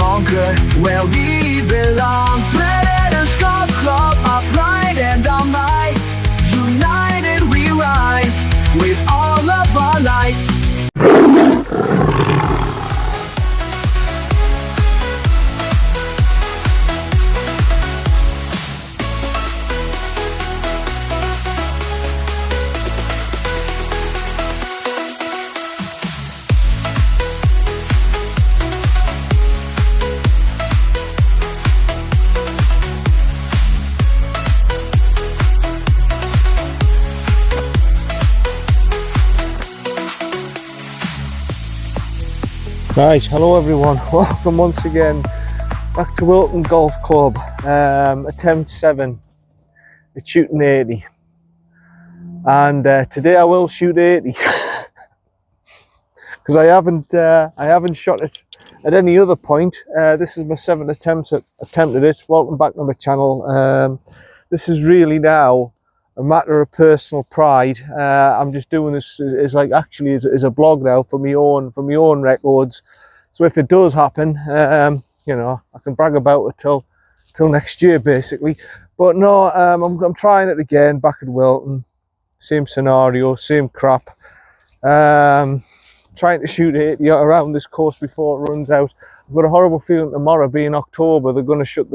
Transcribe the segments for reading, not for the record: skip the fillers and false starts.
conquer where we belong. Predators Golf Club, our pride and our might. United we rise with all of our lights. Right, hello everyone, welcome once again back to Wilton Golf Club. Attempt 7 at shooting 80, and today I will shoot 80 because I haven't shot it at any other point. This is my 7th attempt at it. Welcome back to my channel. This is really now a matter of personal pride. I'm just doing this as like actually as a blog now for my own records. So if it does happen, you know, I can brag about it till next year basically. But no, I'm trying it again back at Wilton. Same scenario, same crap. Trying to shoot 80 around this course before it runs out. I've got a horrible feeling tomorrow, being October, they're going to shut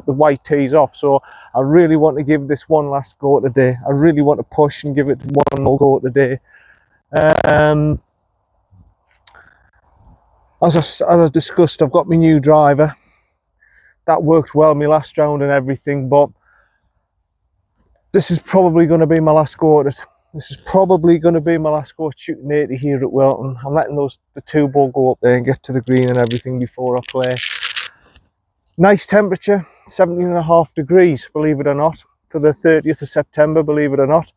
the white tees off. So I really want to give this one last go today. I really want to push and give it one more go today. As I discussed, I've got my new driver. That worked well my last round and everything, but this is probably going to be my last go at it. This is probably going to be my last go shooting 80 here at Wilton. I'm letting the 2-ball go up there and get to the green and everything before I play. Nice temperature, 17.5 degrees, believe it or not, for the 30th of September, believe it or not.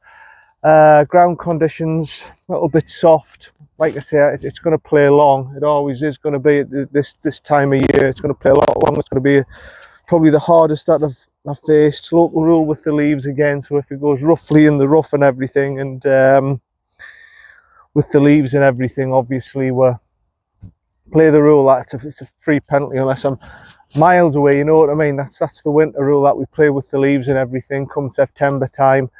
Ground conditions, a little bit soft. Like I say, it's going to play long. It always is going to be at this time of year. It's going to play a lot longer. It's going to be probably the hardest that I've faced. Local rule with the leaves again, so if it goes roughly in the rough and everything, and with the leaves and everything, obviously we're play the rule that it's a free penalty unless I'm miles away, you know what I mean? That's the winter rule that we play with the leaves and everything come September time.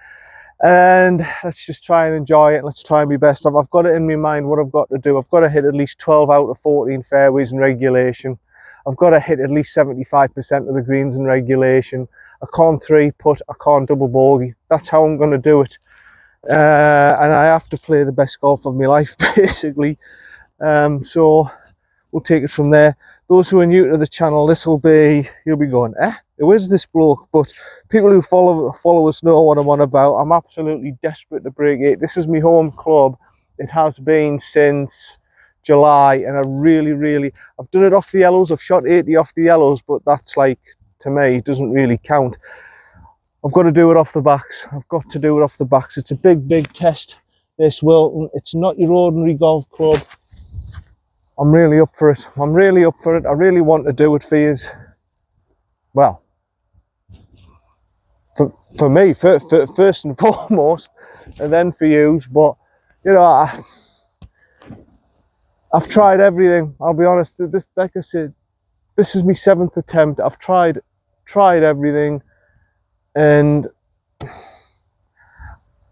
And let's just try and enjoy it. Let's try and be best. I've got it in my mind what I've got to do. I've got to hit at least 12 out of 14 fairways in regulation. I've got to hit at least 75% of the greens in regulation. I can't 3-putt, I can't double bogey. That's how I'm going to do it. And I have to play the best golf of my life, basically. So we'll take it from there. Those who are new to the channel, you'll be going, who is this bloke? But people who follow us know what I'm on about. I'm absolutely desperate to break it. This is my home club. It has been since July, and I've done it off the yellows. I've shot 80 off the yellows, but that's like, to me, doesn't really count. I've got to do it off the backs. I've got to do it off the backs. It's a big test, this Wilton. It's not your ordinary golf club. I'm really up for it. I'm really up for it. I really want to do it for yous. Well, for me, first and foremost, and then for yous. But, you know, I've tried everything. I'll be honest. This, like I said, this is my 7th attempt. I've tried everything, and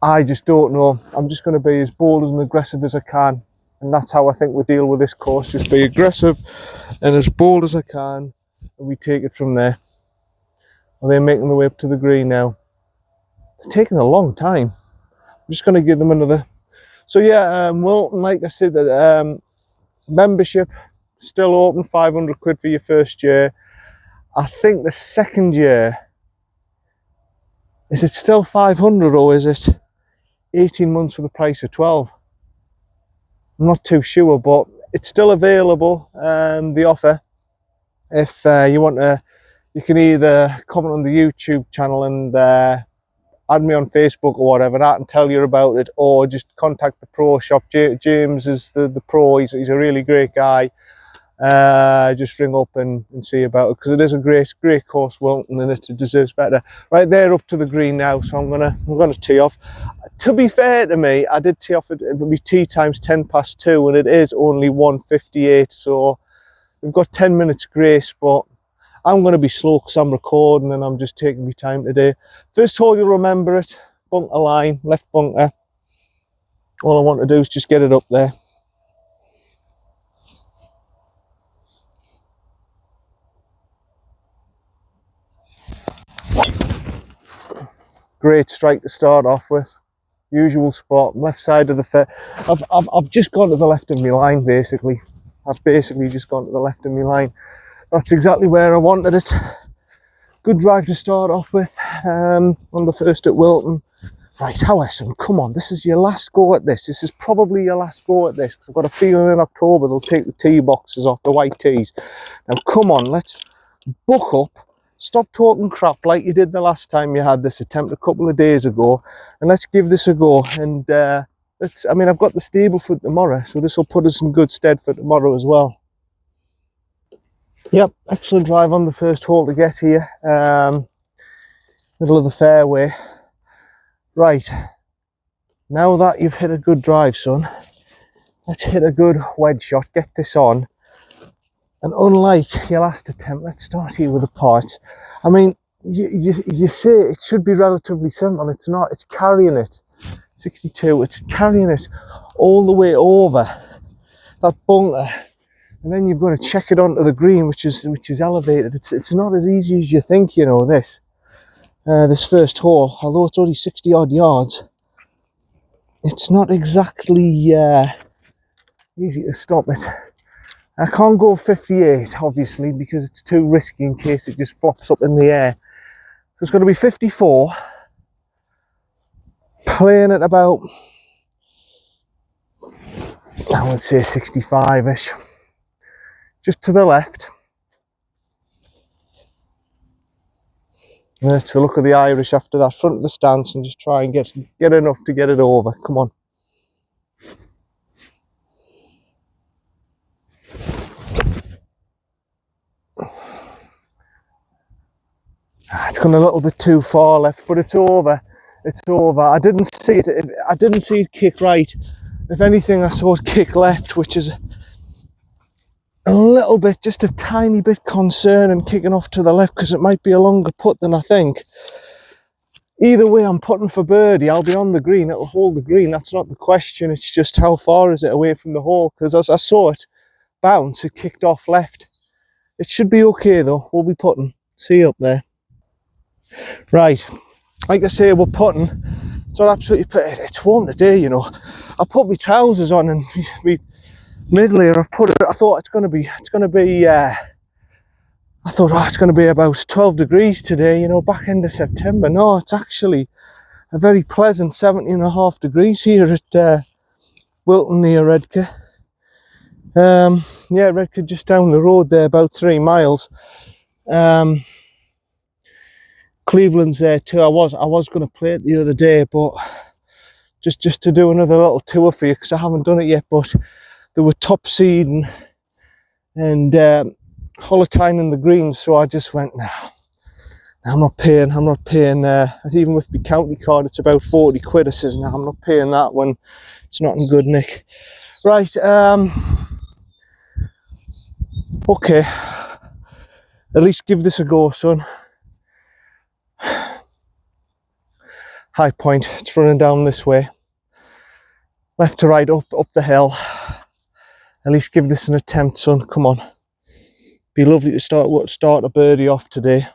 I just don't know. I'm just going to be as bold and aggressive as I can, and that's how I think we deal with this course. Just be aggressive and as bold as I can, and we take it from there. Are they making the way up to the green now? It's taking a long time. I'm just going to give them another. So yeah, Wilton, like I said, that membership still open, 500 quid for your first year. I think the second year, is it still 500 or is it 18 months for the price of 12? I'm not too sure, but it's still available, the offer. If you want to, you can either comment on the YouTube channel and add me on Facebook or whatever, and I can tell you about it, or just contact the pro shop. James is the pro. He's a really great guy. Just ring up and see about it, because it is a great course, Wilton, and it deserves better. Right there, up to the green now, so I'm gonna tee off. To be fair to me, I did tee off at my tee time's 2:10, and it is only 1:58, so we've got 10 minutes grace, but I'm going to be slow because I'm recording and I'm just taking my time today. First hole, you'll remember it. Bunker line, left bunker. All I want to do is just get it up there. Great strike to start off with. Usual spot, left side of the fair. I've just gone to the left of my line, basically. I've basically just gone to the left of my line. That's exactly where I wanted it. Good drive to start off with on the first at Wilton. Right, Howison, come on, this is your last go at this. This is probably your last go at this, because I've got a feeling in October they'll take the tee boxes off, the white tees. Now, come on, let's buck up. Stop talking crap like you did the last time you had this attempt a couple of days ago, and let's give this a go. And I mean, I've got the stable for tomorrow, so this will put us in good stead for tomorrow as well. Yep, excellent drive on the first hole to get here. Middle of the fairway. Right, now that you've hit a good drive, son, let's hit a good wedge shot, get this on. And unlike your last attempt, let's start here with a putt. I mean, you say it should be relatively simple. It's not. It's carrying it. 62. It's carrying it all the way over that bunker, and then you've got to check it onto the green, which is elevated. It's not as easy as you think. You know this. This first hole, although it's only 60 odd yards, it's not exactly easy to stop it. I can't go 58, obviously, because it's too risky in case it just flops up in the air. So it's going to be 54. Playing at about, I would say 65-ish. Just to the left. And let's the look of the Irish after that, front of the stance, and just try and get enough to get it over. Come on. It's gone a little bit too far left, but it's over. It's over. I didn't see it. I didn't see it kick right. If anything, I saw it kick left, which is a little bit, just a tiny bit concerning, kicking off to the left, because it might be a longer putt than I think. Either way, I'm putting for birdie. I'll be on the green. It'll hold the green. That's not the question. It's just how far is it away from the hole, because as I saw it bounce, it kicked off left. It should be okay though. We'll be putting. See you up there. Right, like I say, we're putting. It's not absolutely, it's warm today, you know. I put my trousers on and my mid layer I've put it. I thought it's going to be I thought, oh, it's going to be about 12 degrees today, you know, back end of September. No, it's actually a very pleasant 17.5 degrees here at Wilton near Redcar. Yeah, Redcar just down the road there, about 3 miles. Cleveland's there too. I was going to play it the other day, but just to do another little tour for you, because I haven't done it yet. But they were top seeding and holotine the greens, so I just went, nah, I'm not paying. Even with my county card, it's about 40 quid. I says, nah, I'm not paying that when it's not in good nick. Right, okay, at least give this a go, son. High point, it's running down this way, left to right, up the hill. At least give this an attempt, son. Come on, be lovely to start a birdie off today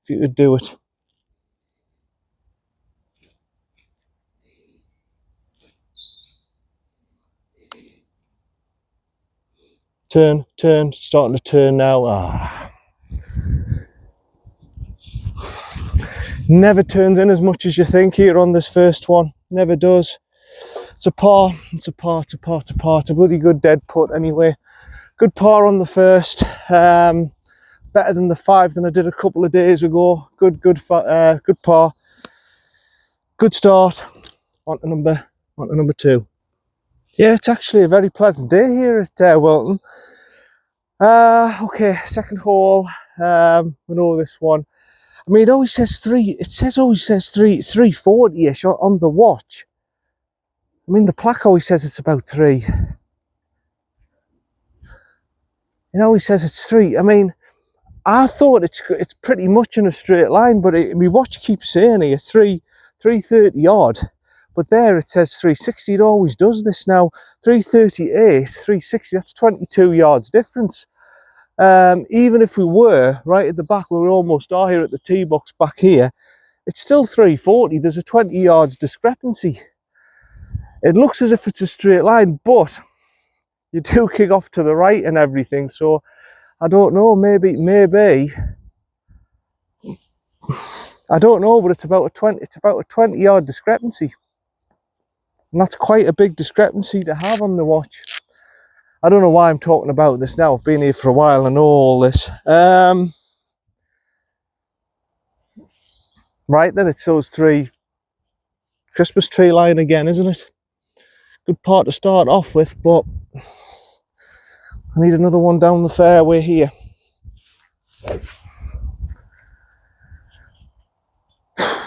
if you could do it. Turn, starting to turn now. Never turns in as much as you think here on this first one. Never does. It's a par. It's a bloody good dead putt anyway. Good par on the first. Better than the 5 than I did a couple of days ago. Good par. Good start. On to number 2. Yeah, it's actually a very pleasant day here at Wilton. Okay, second hole. We know this one. I mean, it always says 340-ish on the watch. I mean, the plaque always says it's about 3. You know, he says it's 3. I mean, I thought it's pretty much in a straight line, but my watch keeps saying here 330 odd. But there it says 360. It always does this now. 338, 360. That's 22 yards difference. Even if we were right at the back, where we almost are here at the tee box back here, it's still 340. There's a 20 yards discrepancy. It looks as if it's a straight line, but you do kick off to the right and everything. So I don't know. Maybe. I don't know, but it's about a 20 yard discrepancy, and that's quite a big discrepancy to have on the watch. I don't know why I'm talking about this now. I've been here for a while. I know all this. Right then, it's those 3 Christmas tree line again, isn't it? Good part to start off with, but I need another one down the fairway here.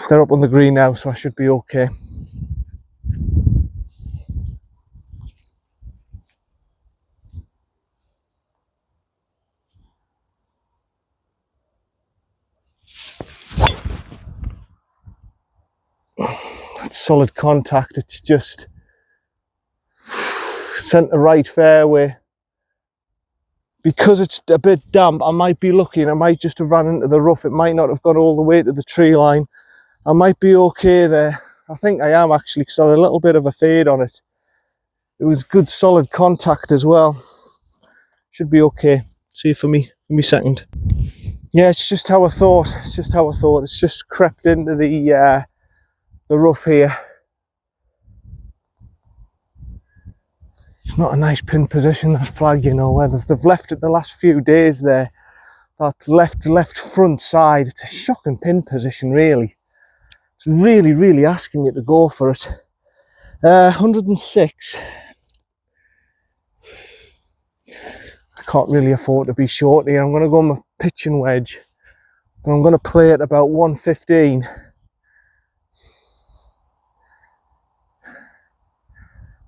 They're up on the green now, so I should be okay. That's solid contact. It's just centre right fairway. Because it's a bit damp, I might be lucky and I might just have run into the rough. It might not have got all the way to the tree line. I might be okay there. I think I am actually, because I had a little bit of a fade on it. It was good solid contact as well. Should be okay. See you for me second. Yeah, it's just how I thought. It's just crept into the rough here. It's not a nice pin position, that flag, you know, where they've left it the last few days there. That left front side, it's a shocking pin position, really. It's really asking you to go for it. 106. I can't really afford to be short here. I'm going to go on my pitching wedge. And I'm going to play it about 115.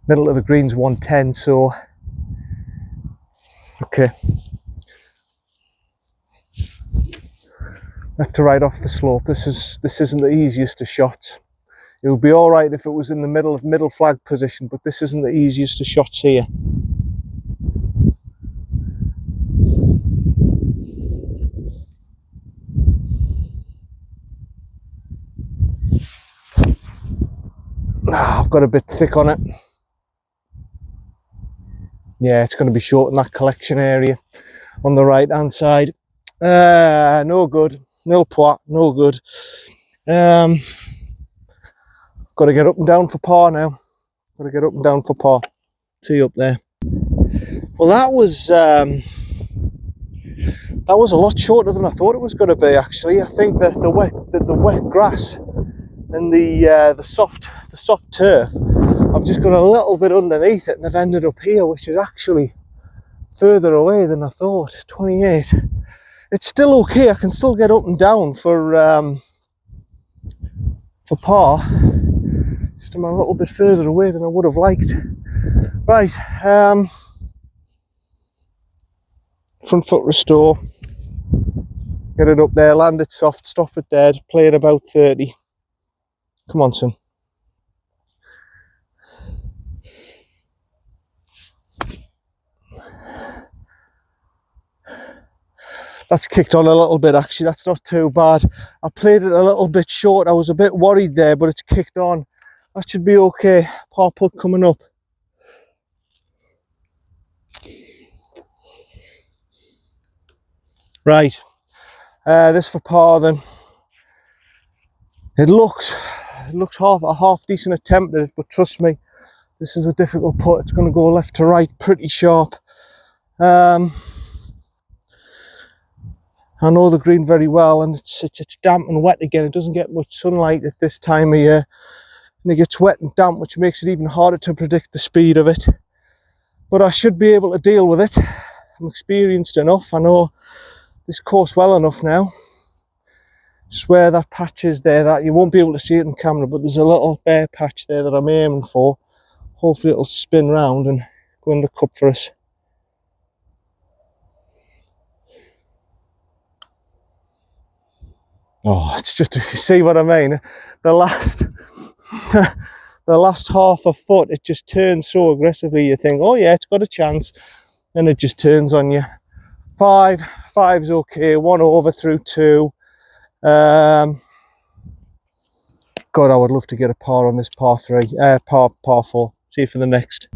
Middle of the green's 110, so okay. Left to right off the slope. This isn't the easiest of shots. It would be all right if it was in the middle flag position, but this isn't the easiest of shots here. I've got a bit thick on it. Yeah, it's going to be short in that collection area on the right hand side. No good. Nil poit, no good. Got to get up and down for par now. See you up there. Well, that was a lot shorter than I thought it was going to be. Actually, I think that the wet grass and the soft turf, I've just got a little bit underneath it, and I've ended up here, which is actually further away than I thought. 28. It's still okay. I can still get up and down for par. Just I'm a little bit further away than I would have liked. Right. Front foot restore. Get it up there. Land it soft. Stop it dead. Play it about 30. Come on, son. That's kicked on a little bit, actually. That's not too bad. I played it a little bit short. I was a bit worried there, but it's kicked on. That should be okay. Par putt coming up. Right. This for par then. It looks a half decent attempt at it, but trust me, this is a difficult putt. It's going to go left to right pretty sharp. I know the green very well, and it's damp and wet again. It doesn't get much sunlight at this time of year, and it gets wet and damp, which makes it even harder to predict the speed of it. But I should be able to deal with it. I'm experienced enough. I know this course well enough now. Just where that patch is there, that you won't be able to see it on camera, but there's a little bare patch there that I'm aiming for. Hopefully it'll spin round and go in the cup for us. Oh, it's just, you see what I mean? The last, the last half a foot, it just turns so aggressively. You think, oh yeah, it's got a chance, and it just turns on you. Five's okay. 1 over through 2. God, I would love to get a par on this par 3, par 4. See you for the next.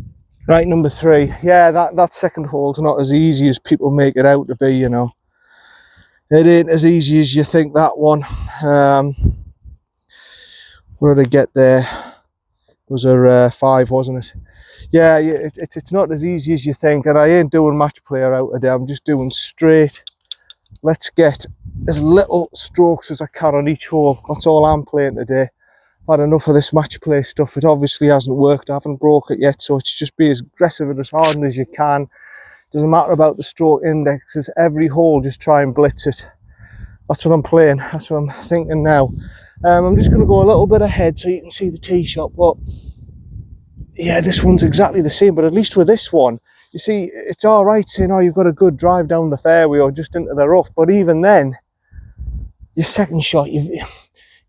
Right, number 3. Yeah, that second hole's not as easy as people make it out to be, you know. It ain't as easy as you think, that one. Where did I get there? Was there 5, wasn't it? Yeah, it's not as easy as you think, and I ain't doing match player out today. I'm just doing straight. Let's get as little strokes as I can on each hole. That's all I'm playing today. I've had enough of this match play stuff. It obviously hasn't worked. I haven't broke it yet, so it's just be as aggressive and as hard as you can. Doesn't matter about the stroke indexes. Every hole, just try and blitz it. That's what I'm playing. That's what I'm thinking now. I'm just going to go a little bit ahead so you can see the tee shot. But yeah, this one's exactly the same. But at least with this one, you see, it's all right saying, oh, you've got a good drive down the fairway or just into the rough. But even then, your second shot, you're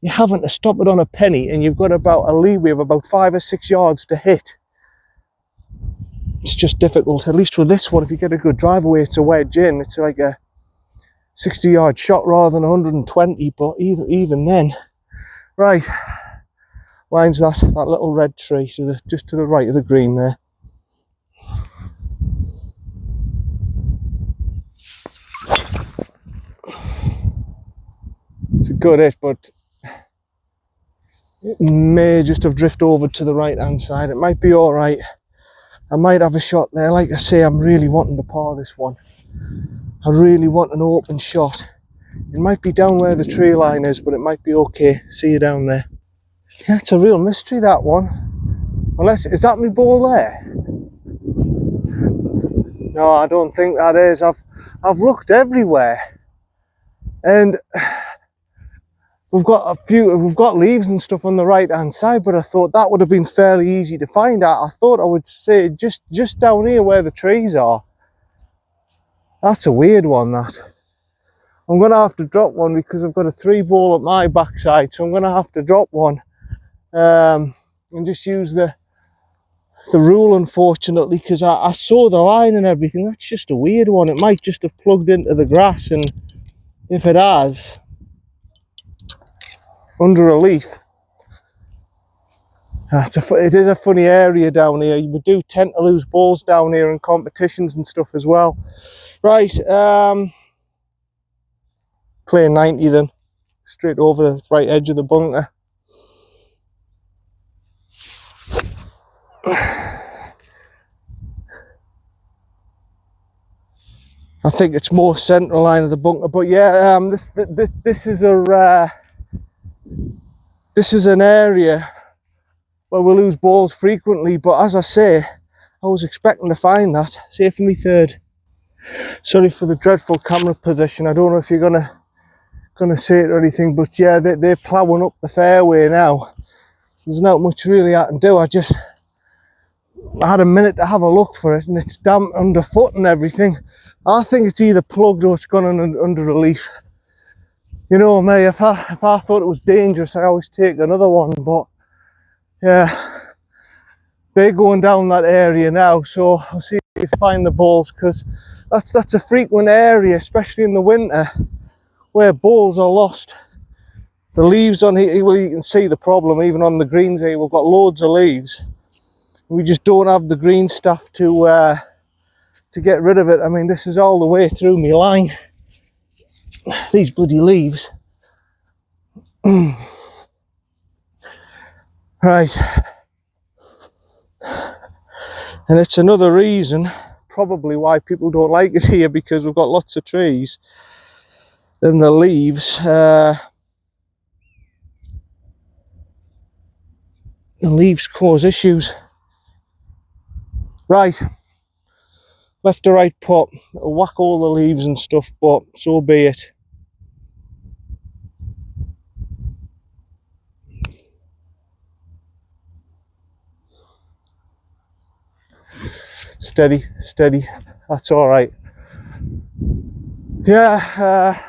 having to stop it on a penny, and you've got about a leeway of about 5 or 6 yards to hit. It's just difficult. At least with this one, if you get a good drive away, it's a wedge in. It's like a 60-yard shot rather than 120, but even then. Right, mine's that little red tree just to the right of the green there. It's a good hit, but it may just have drifted over to the right hand side. It might be all right. I might have a shot there. Like I say, I'm really wanting to par this one. I really want an open shot. It might be down where the tree line is, but it might be okay. See you down there. Yeah, it's a real mystery, that one. Unless, is that my ball there? No, I don't think that is. I've looked everywhere, and we've got leaves and stuff on the right hand side, but I thought that would have been fairly easy to find out. I thought I would say just down here where the trees are. That's a weird one, that. I'm going to have to drop one because I've got a 3 ball at my backside, so I'm going to have to drop one and just use the rule, unfortunately, because I saw the line and everything. That's just a weird one. It might just have plugged into the grass, and if it has, under a leaf. It is a funny area down here. We do tend to lose balls down here in competitions and stuff as well. Right, playing 90 then, straight over the right edge of the bunker. I think it's more central line of the bunker, but yeah, this is an area where we lose balls frequently. But as I say, I was expecting to find that. Safe for me third. Sorry for the dreadful camera position. I don't know if you're gonna see it or anything, but yeah, they're ploughing up the fairway now. There's not much really I can do. I had a minute to have a look for it, and it's damp underfoot and everything. I think it's either plugged or it's gone under a leaf. You know me, if I thought it was dangerous, I always take another one. But yeah, they're going down that area now, so I'll see if I find the balls, because that's a frequent area, especially in the winter, where balls are lost. The leaves on here, well, you can see the problem even on the greens here. We've got loads of leaves. We just don't have the green stuff to get rid of it. I mean, this is all the way through my line. These bloody leaves. Right. And it's another reason probably why people don't like it here, because we've got lots of trees and the leaves cause issues. Right, left to right putt. It'll whack all the leaves and stuff, but so be it. Steady, steady, that's all right. Yeah,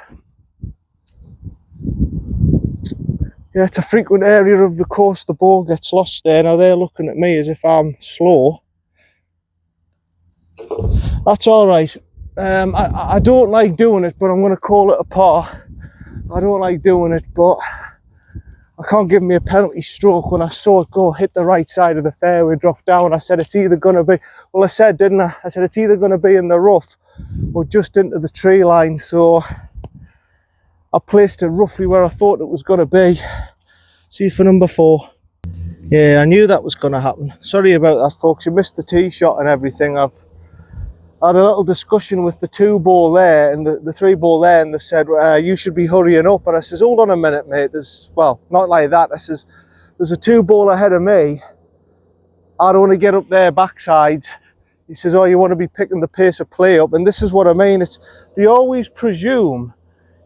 Yeah, it's a frequent area of the course. The ball gets lost there. Now they're looking at me as if I'm slow. That's all right. I don't like doing it, but I'm going to call it a par. I don't like doing it, but I can't give me a penalty stroke. When I saw it go, hit the right side of the fairway, drop down, I said it's either going to be, well I said, didn't I? I said it's either going to be in the rough or just into the tree line. So I placed it roughly where I thought it was going to be. See for number 4. Yeah, I knew that was going to happen. Sorry about that, folks. You missed the tee shot and everything. I've had a little discussion with the 2-ball there and the 3-ball there, and they said, you should be hurrying up. And I says, hold on a minute, mate. Well, not like that. I says, there's a 2-ball ahead of me. I don't want to get up their backsides. He says, oh, you want to be picking the pace of play up. And this is what I mean. They always presume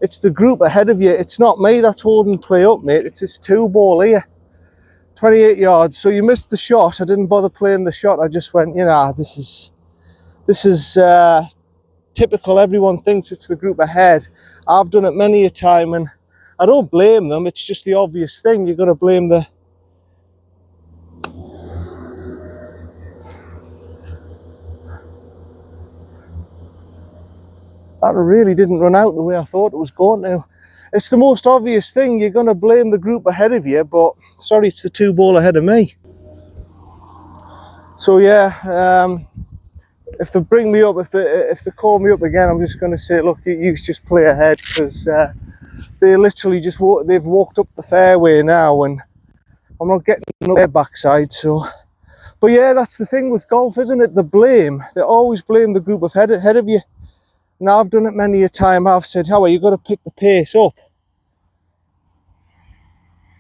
it's the group ahead of you. It's not me that's holding play up, mate. It's this 2-ball here. 28 yards. So you missed the shot. I didn't bother playing the shot. I just went, this is typical. Everyone thinks it's the group ahead. I've done it many a time, and I don't blame them. It's just the obvious thing. You've got to blame the... That really didn't run out the way I thought it was going to. It's the most obvious thing. You're going to blame the group ahead of you, but sorry, it's the 2-ball ahead of me. So yeah, if they bring me up, if they call me up again, I'm just going to say, look, you just play ahead, because they literally just they've walked up the fairway now, and I'm not getting up their backside. So, but yeah, that's the thing with golf, isn't it? They always blame the group ahead of you. Now I've done it many a time. I've said, how are you got to pick the pace up,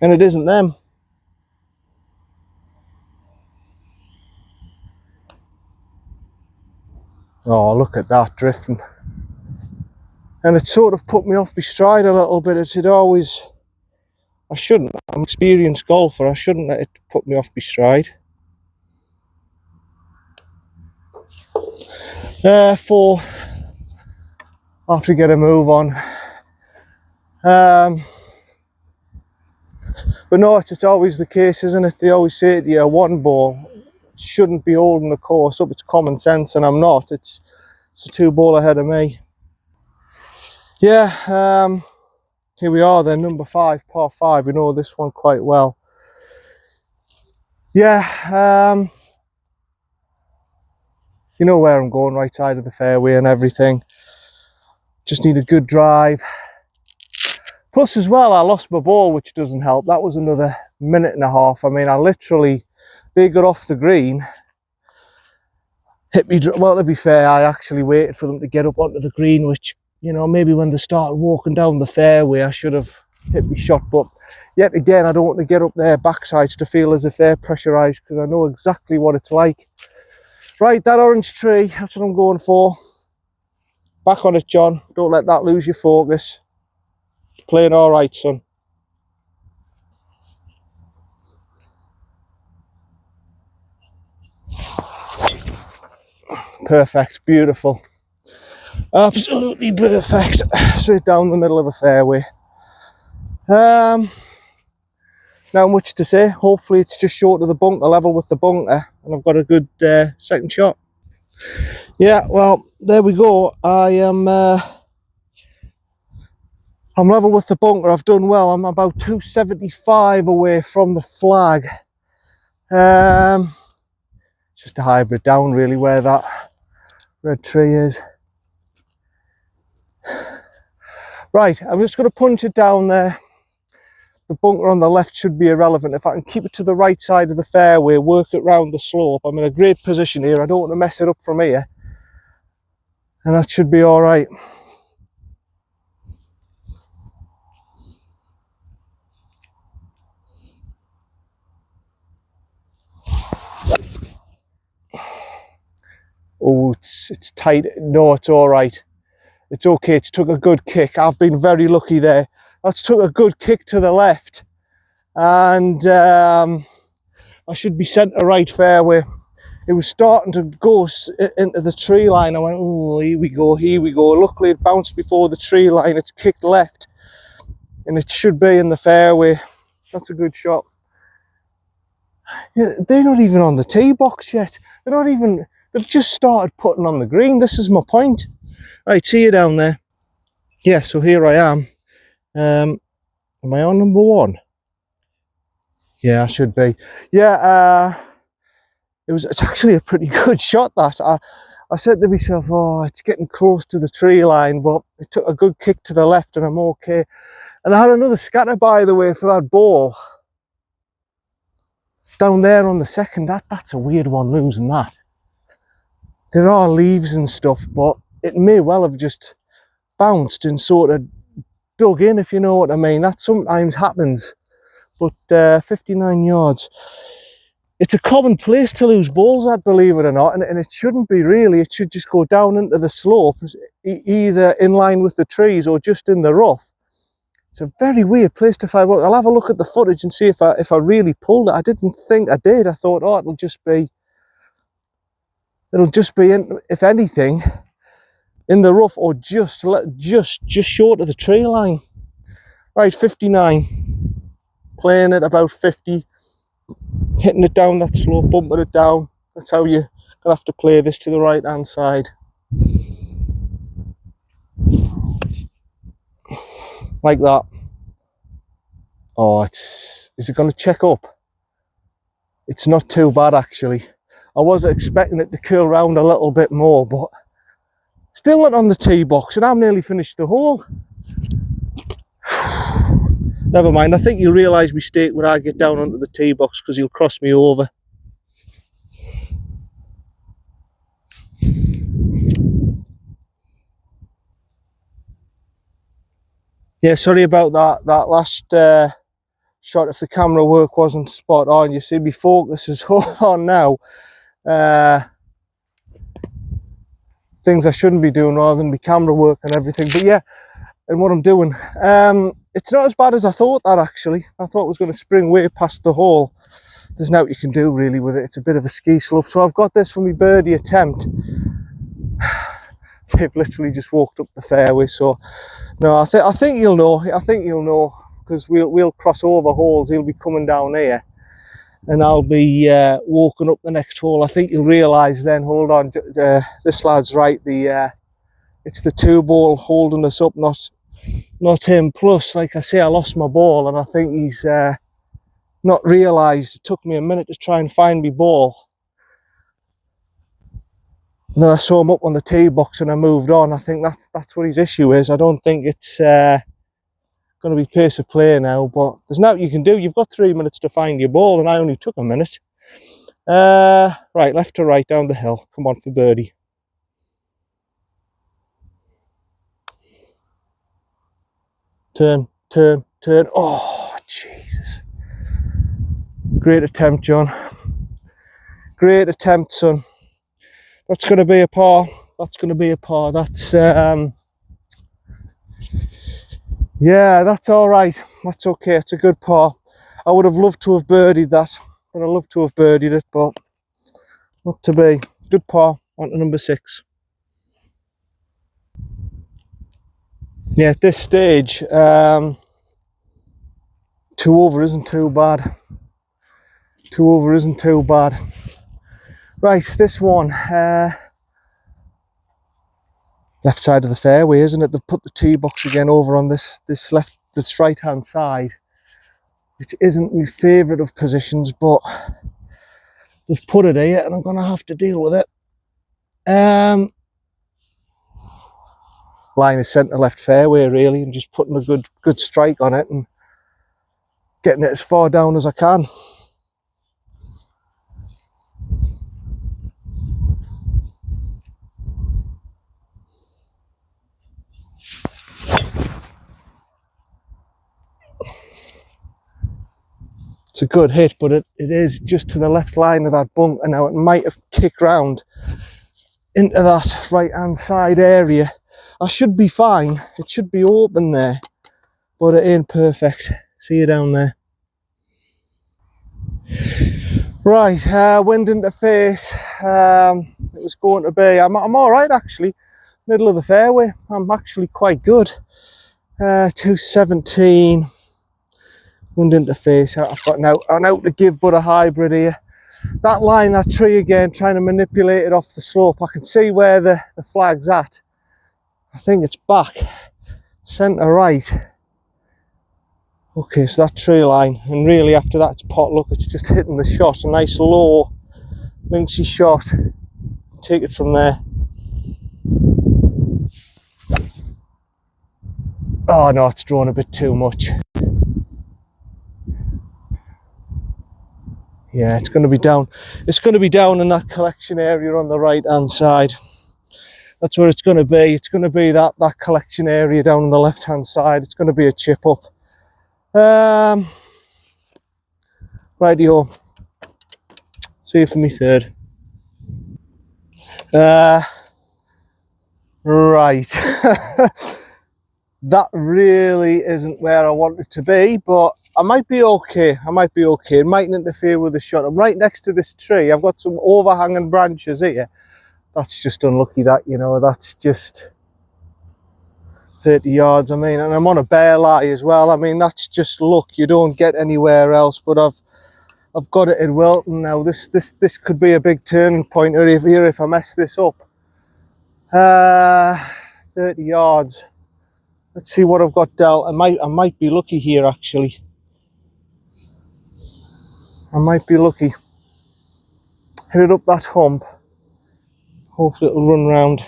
and it isn't them. Oh, look at that drifting. And it sort of put me off my stride a little bit. I shouldn't. I'm an experienced golfer. I shouldn't let it put me off my stride. 4. I have to get a move on. But no, it's always the case, isn't it? They always say to you, a 1-ball shouldn't be holding the course up. It's common sense, and I'm not. It's a 2-ball ahead of me. Yeah, here we are then, number 5, par 5. We know this one quite well. Yeah, you know where I'm going, right side of the fairway and everything. Just need a good drive. Plus as well, I lost my ball, which doesn't help. That was another minute and a half. I mean, they got off the green, hit me. Well, to be fair, I actually waited for them to get up onto the green, which, maybe when they started walking down the fairway, I should have hit me shot. But yet again, I don't want to get up their backsides to feel as if they're pressurised, because I know exactly what it's like. Right, that orange tree, that's what I'm going for. Back on it, John. Don't let that lose your focus. Playing all right, son. Perfect, beautiful. Absolutely perfect. Straight down the middle of the fairway. Now, much to say. Hopefully it's just short of the bunker, level with the bunker, and I've got a good second shot. Yeah, well, there we go. I'm level with the bunker. I've done well. I'm about 275 away from the flag. Just a hybrid down, really, where that red tree is. Right, I'm just going to punch it down there. The bunker on the left should be irrelevant. If I can keep it to the right side of the fairway, work it round the slope, I'm in a great position here. I don't want to mess it up from here. And that should be all right. Oh, it's tight. No, it's all right. It's okay. It's took a good kick. I've been very lucky there. That's took a good kick to the left. And I should be centre right fairway. It was starting to go into the tree line. I went, oh, here we go, here we go. Luckily, it bounced before the tree line. It's kicked left. And it should be in the fairway. That's a good shot. Yeah, they're not even on the tee box yet. They're not even, they've just started putting on the green. This is my point. Right, see you down there. Yeah, so here I am. Am I on number one? Yeah, I should be. Yeah, it's actually a pretty good shot, that. I said to myself, oh, it's getting close to the tree line, but it took a good kick to the left and I'm okay. And I had another scatter, by the way, for that ball. Down there on the second, that's a weird one, losing that. There are leaves and stuff, but it may well have just bounced and sort of dug in, if you know what I mean. That sometimes happens. But 59 yards. It's a common place to lose balls at, believe it or not, and it shouldn't be really. It should just go down into the slope, either in line with the trees or just in the rough. It's a very weird place to find. I'll have a look at the footage and see if I really pulled it. I didn't think I did. I thought, oh, it'll just be in, if anything, in the rough or just short of the tree line. Right, 59. Playing at about 50. Hitting it down that slope, bumping it down. That's how you're gonna have to play this to the right hand side. Like that. Oh, is it going to check up? It's not too bad, actually. I was expecting it to curl round a little bit more, but still not on the tee box, and I'm nearly finished the hole. Never mind, I think you'll realise my mistake when I get down onto the tee box, because he'll cross me over. Yeah, sorry about that last shot. If the camera work wasn't spot on, you see my focus is on now. Things I shouldn't be doing rather than my camera work and everything. But yeah, and what I'm doing. It's not as bad as I thought that, actually. I thought it was going to spring way past the hole. There's nothing you can do really with it. It's a bit of a ski slope. So I've got this for my birdie attempt. They've literally just walked up the fairway. So no, I think you'll know. I think you'll know, because we'll cross over holes. He'll be coming down here, and I'll be walking up the next hole. I think you'll realise then. Hold on, this lad's right. It's the 2-ball holding us up, not him. Plus, like I say, I lost my ball, and I think he's not realised. It took me a minute to try and find my ball. And then I saw him up on the tee box and I moved on. I think that's what his issue is. I don't think it's going to be pace of play now, but there's nothing you can do. You've got 3 minutes to find your ball, and I only took a minute. Right, left to right down the hill. Come on for birdie. Turn, turn, turn. Oh, Jesus. Great attempt, John. Great attempt, son. That's going to be a par. That's going to be a par. That's, yeah, that's all right. That's okay. It's a good par. I would have loved to have birdied that. I'd have loved to have birdied it, but not to be. Good par. On to number 6. Yeah, at this stage, 2 over isn't too bad. 2 over isn't too bad. Right, this one, left side of the fairway, isn't it? They've put the tee box again over on this right hand side, which isn't my favourite of positions, but they've put it here and I'm going to have to deal with it. Line is centre left fairway really, and just putting a good strike on it and getting it as far down as I can. It's a good hit, but it is just to the left line of that bunker. And now it might have kicked round into that right hand side area. I should be fine. It should be open there, but it ain't perfect. See you down there. Right, wind into face. It was going to be. I'm all right actually. Middle of the fairway. I'm actually quite good. 217. Wouldn't interface. I've got an out to give but a hybrid here. That line, that tree again, trying to manipulate it off the slope. I can see where the flag's at. I think it's back, centre right. Okay, so that tree line, and really after that it's pot luck. It's just hitting the shot, a nice low, linksy shot. Take it from there. Oh no, it's drawn a bit too much. Yeah, it's going to be down. It's going to be down in that collection area on the right hand side. That's where it's going to be. It's going to be that collection area down on the left hand side. It's going to be a chip up. Rightio. See you for me third. Right. That really isn't where I want it to be, but I might be okay. I might be okay. It mightn't interfere with the shot. I'm right next to this tree. I've got some overhanging branches here. That's just unlucky, that, you know, that's just 30 yards, I mean, and I'm on a bare lie as well. I mean, that's just luck. You don't get anywhere else, but I've got it in Wilton now. This could be a big turning point here if I mess this up. 30 yards. Let's see what I've got dealt. I might be lucky here, actually. I might be lucky. Hit it up that hump. Hopefully it'll run round.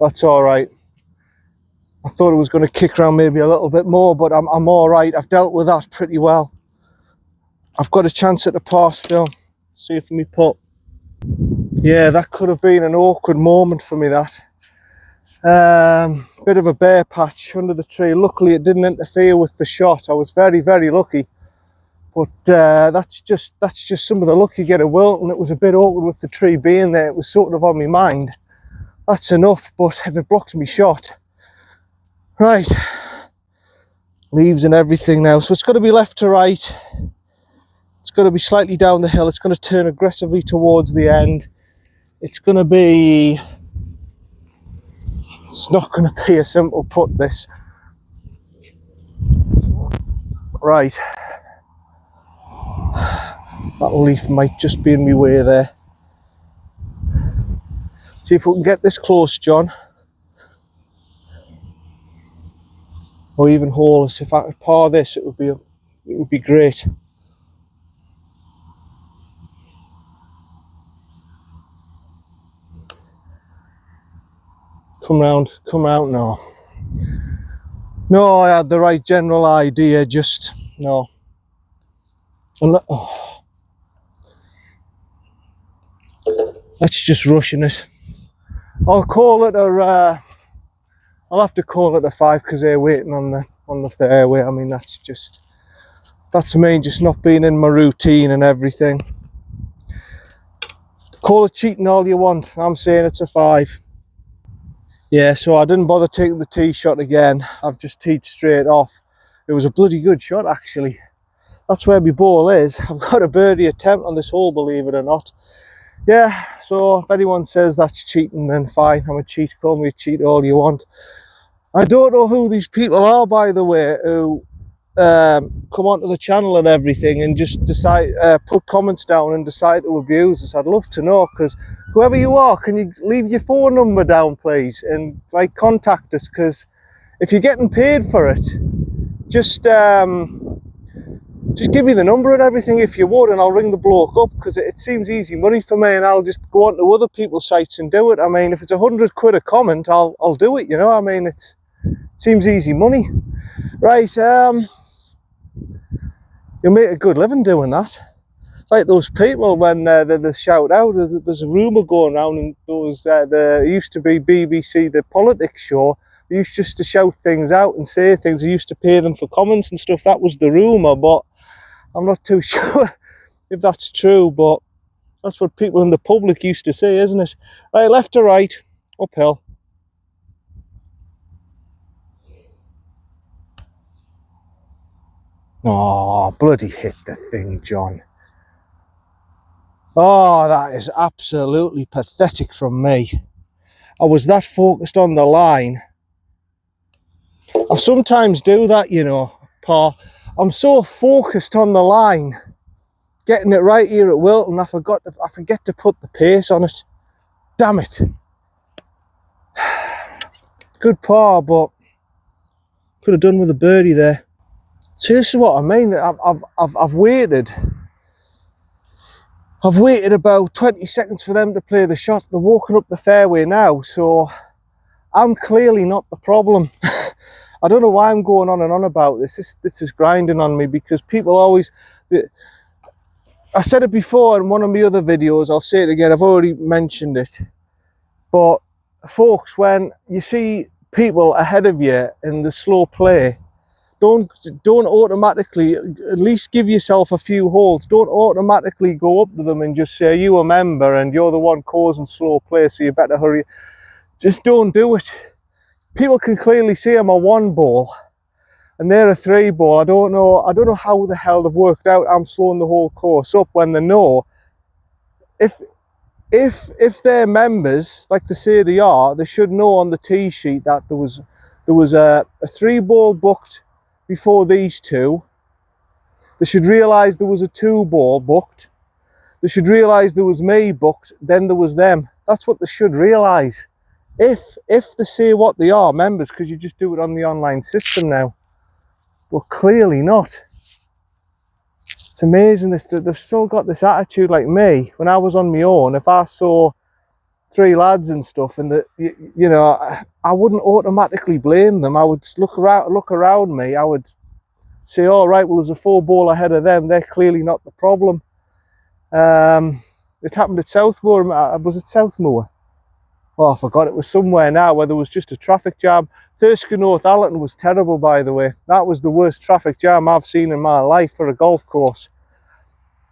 That's all right. I thought it was going to kick around maybe a little bit more, but I'm all right. I've dealt with that pretty well. I've got a chance at the par still. See if me putt. Yeah, that could have been an awkward moment for me, that. Bit of a bare patch under the tree. Luckily it didn't interfere with the shot. I was very, very lucky. But that's just some of the luck you get at Wilton. It was a bit awkward with the tree being there. It was sort of on my mind. That's enough, but if it blocks me shot. Right. Leaves and everything now. So it's got to be left to right. It's going to be slightly down the hill. It's going to turn aggressively towards the end. It's going to be... It's not going to be a simple putt, this. Right. That leaf might just be in my way there. See if we can get this close, John. Or even hole us. If I could par this, it would be great. Come round, no. No, I had the right general idea, just, no. Oh. That's just rushing it. I'll call it a, I'll have to call it a 5 because they're waiting on the fairway. I mean, that's me just not being in my routine and everything. Call it cheating all you want. I'm saying it's a 5. Yeah, so I didn't bother taking the tee shot again. I've just teed straight off. It was a bloody good shot, actually. That's where my ball is. I've got a birdie attempt on this hole, believe it or not. Yeah, so if anyone says that's cheating, then fine. I'm a cheat. Call me a cheat all you want. I don't know who these people are, by the way, who come onto the channel and everything and just decide, put comments down and decide to abuse us. I'd love to know, because whoever you are, can you leave your phone number down, please, and like contact us? Because if you're getting paid for it, just give me the number and everything if you would, and I'll ring the bloke up, because it seems easy money for me, and I'll just go on to other people's sites and do it. I mean, if it's 100 quid a comment, I'll do it, you know. I mean, it seems easy money. Right, you'll make a good living doing that. Like those people when they shout out, there's a rumour going around, and there used to be BBC, the politics show, they used just to shout things out and say things. They used to pay them for comments and stuff. That was the rumour, but I'm not too sure if that's true, but that's what people in the public used to say, isn't it? Right, left to right, uphill. Oh, bloody hit the thing, John. Oh, that is absolutely pathetic from me. I was that focused on the line. I sometimes do that, you know, Pa. I'm so focused on the line, getting it right here at Wilton, I forget to put the pace on it. Damn it. Good par, but could have done with a birdie there. So this is what I mean. I've waited. I've waited about 20 seconds for them to play the shot. They're walking up the fairway now, so I'm clearly not the problem. I don't know why I'm going on and on about this. This is grinding on me, because people always... I said it before in one of my other videos, I'll say it again, I've already mentioned it. But folks, when you see people ahead of you in the slow play, don't automatically, at least give yourself a few holes. Don't automatically go up to them and just say, you a member and you're the one causing slow play, so you better hurry. Just don't do it. People can clearly see I'm a 1 ball and they're a 3 ball. I don't know how the hell they've worked out I'm slowing the whole course up when they know. If they're members, like they say they are, they should know on the tee sheet that there was a 3 ball booked before these two. They should realise there was a 2 ball booked. They should realise there was me booked, then there was them. That's what they should realise. If they say what they are, members, because you just do it on the online system now. But clearly not. It's amazing that they've still got this attitude like me. When I was on my own, if I saw 3 lads and stuff, and you know, I wouldn't automatically blame them. I would look around me. I would say, all right, well, there's a 4 ball ahead of them. They're clearly not the problem. It happened at Southmoor. Was it Southmoor? Oh, I forgot. It was somewhere now where there was just a traffic jam. Thirsk North Allerton was terrible, by the way. That was the worst traffic jam I've seen in my life for a golf course.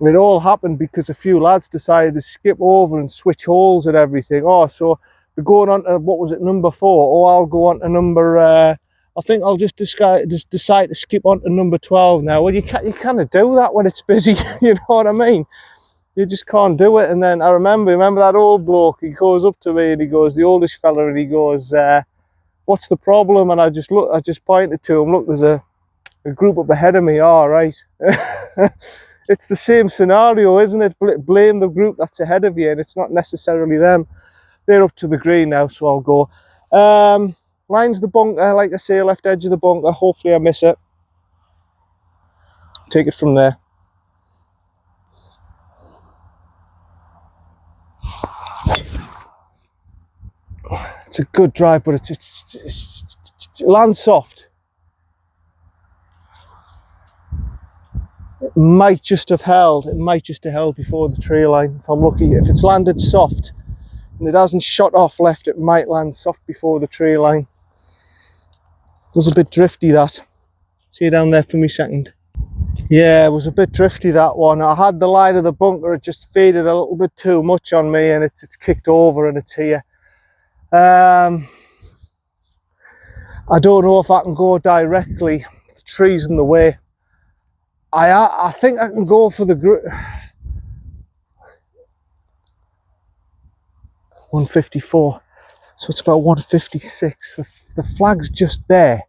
And it all happened because a few lads decided to skip over and switch holes and everything. Oh, so they're going on to, what was it, number 4? Oh, I'll go on to number... I think I'll just decide to skip on to number 12 now. Well, you can't do that when it's busy, you know what I mean? You just can't do it. And then I remember that old bloke, he goes up to me and he goes, the oldest fella, and he goes, what's the problem? And I just pointed to him, look, there's a group up ahead of me. All right. It's the same scenario, isn't it? Blame the group that's ahead of you, and it's not necessarily them. They're up to the green now, so I'll go. Line's the bunker, like I say, left edge of the bunker. Hopefully I miss it. Take it from there. It's a good drive, but it's lands soft. It might just have held. It might just have held before the tree line. If I'm lucky, if it's landed soft and it hasn't shot off left, it might land soft before the tree line. It was a bit drifty, that. See you down there for me second. Yeah, it was a bit drifty, that one. I had the line of the bunker, it just faded a little bit too much on me, and it's kicked over and it's here. I don't know if I can go directly. The tree's in the way. I think I can go for the group. 154. So it's about 156. The flag's just there.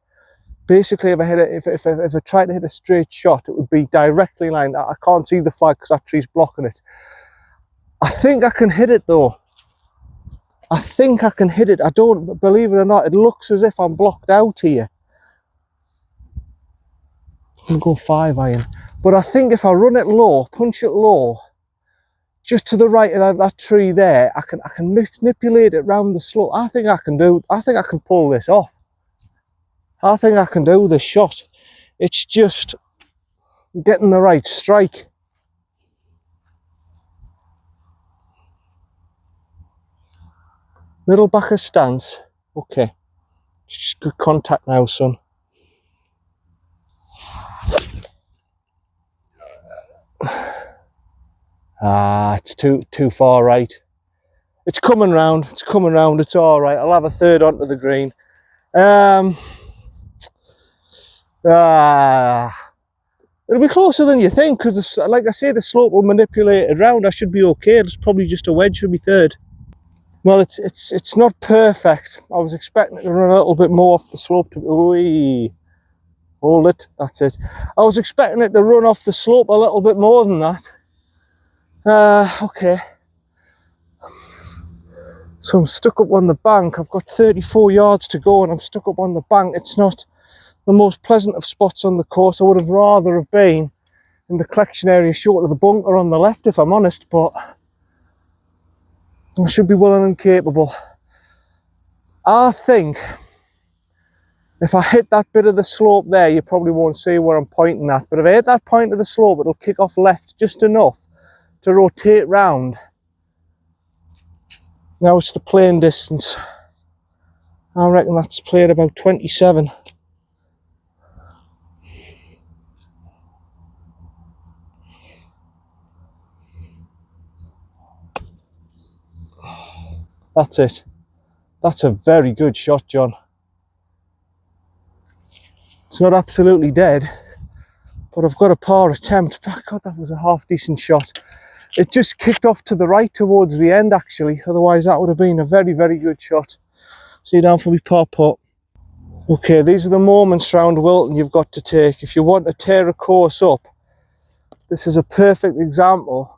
Basically, if I tried to hit a straight shot, it would be directly in line. I can't see the flag because that tree's blocking it. I think I can hit it though. I think I can hit it. I don't, believe it or not, it looks as if I'm blocked out here. I'll go 5 iron. But I think if I run it low, punch it low, just to the right of that tree there, I can manipulate it round the slope. I think I can pull this off. I think I can do this shot. It's just getting the right strike. Middle backer stance. Okay. It's just good contact now, son. It's too far right. It's coming round. It's coming round. It's all right. I'll have a third onto the green. It'll be closer than you think, because like I say, the slope will manipulate it around. I should be okay. It's probably just a wedge for me third. Well, it's not perfect. I was expecting it to run a little bit more off the slope. Hold it, that's it. I was expecting it to run off the slope a little bit more than that. Okay. So I'm stuck up on the bank. I've got 34 yards to go and I'm stuck up on the bank. It's not the most pleasant of spots on the course. I would have rather have been in the collection area short of the bunker on the left, if I'm honest, but I should be willing and capable. I think if I hit that bit of the slope there, you probably won't see where I'm pointing at, but if I hit that point of the slope, it'll kick off left just enough to rotate round. Now it's the playing distance. I reckon that's played about 27. That's it. That's a very good shot, John. It's not absolutely dead, but I've got a par attempt. God, that was a half decent shot. It just kicked off to the right towards the end, actually. Otherwise, that would have been a very, very good shot. See you down for me par putt. Okay, these are the moments round Wilton you've got to take. If you want to tear a course up, this is a perfect example.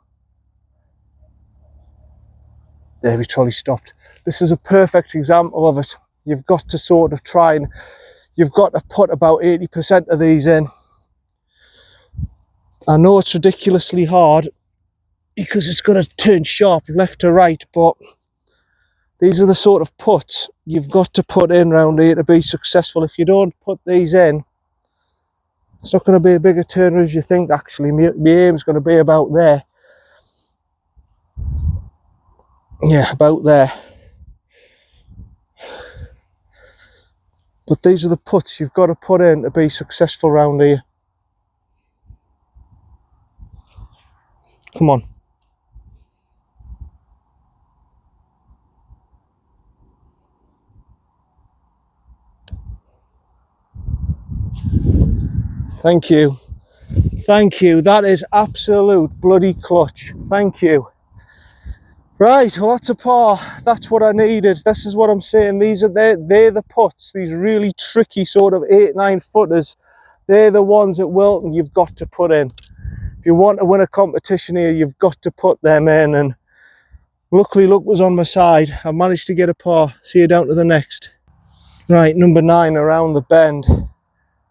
There, we trolley stopped. This is a perfect example of it. You've got to sort of try and you've got to put about 80% of these in. I know it's ridiculously hard because it's going to turn sharp left to right, but these are the sort of putts you've got to put in round here to be successful. If you don't put these in, it's not going to be a bigger turner as you think, actually. My aim's going to be about there. Yeah, about there. But these are the putts you've got to put in to be successful round here. Come on. Thank you. Thank you. That is absolute bloody clutch. Thank you. Right, well that's a par. That's what I needed. This is what I'm saying. They're the putts. These really tricky sort of 8-9 footers. They're the ones at Wilton you've got to put in. If you want to win a competition here, you've got to put them in. And luckily luck was on my side. I managed to get a par. See you down to the next. Right, number 9 around the bend.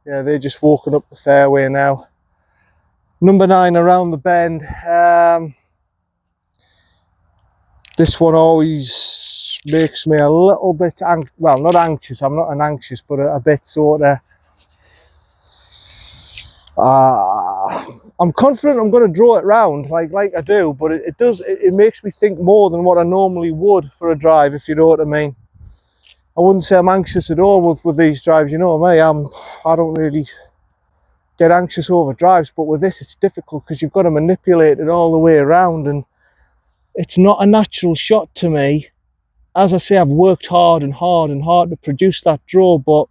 Yeah, they're just walking up the fairway now. Number 9 around the bend. This one always makes me a little bit, well, not anxious. I'm not an anxious, but a bit sort of. I'm confident I'm going to draw it round like I do, but it makes me think more than what I normally would for a drive, if you know what I mean. I wouldn't say I'm anxious at all with these drives, you know me. I don't really get anxious over drives, but with this it's difficult because you've got to manipulate it all the way around, and it's not a natural shot to me. As I say, I've worked hard and hard and hard to produce that draw, but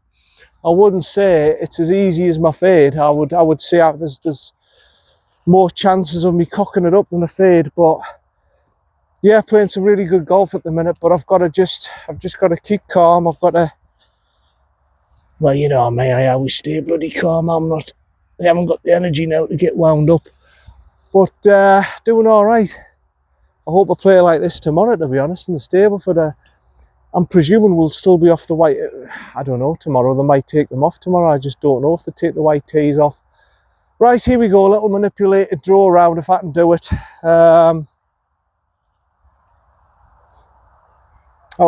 I wouldn't say it's as easy as my fade. I would say there's more chances of me cocking it up than a fade. But yeah, playing some really good golf at the minute, but I've just got to keep calm. I've got to, well, you know me, I always stay bloody calm. I haven't got the energy now to get wound up, but doing all right. I hope I play like this tomorrow, to be honest, in the stable. I'm presuming we'll still be off the white. I don't know, tomorrow. They might take them off tomorrow. I just don't know if they take the white tees off. Right, here we go. A little manipulated draw round if I can do it. Oh,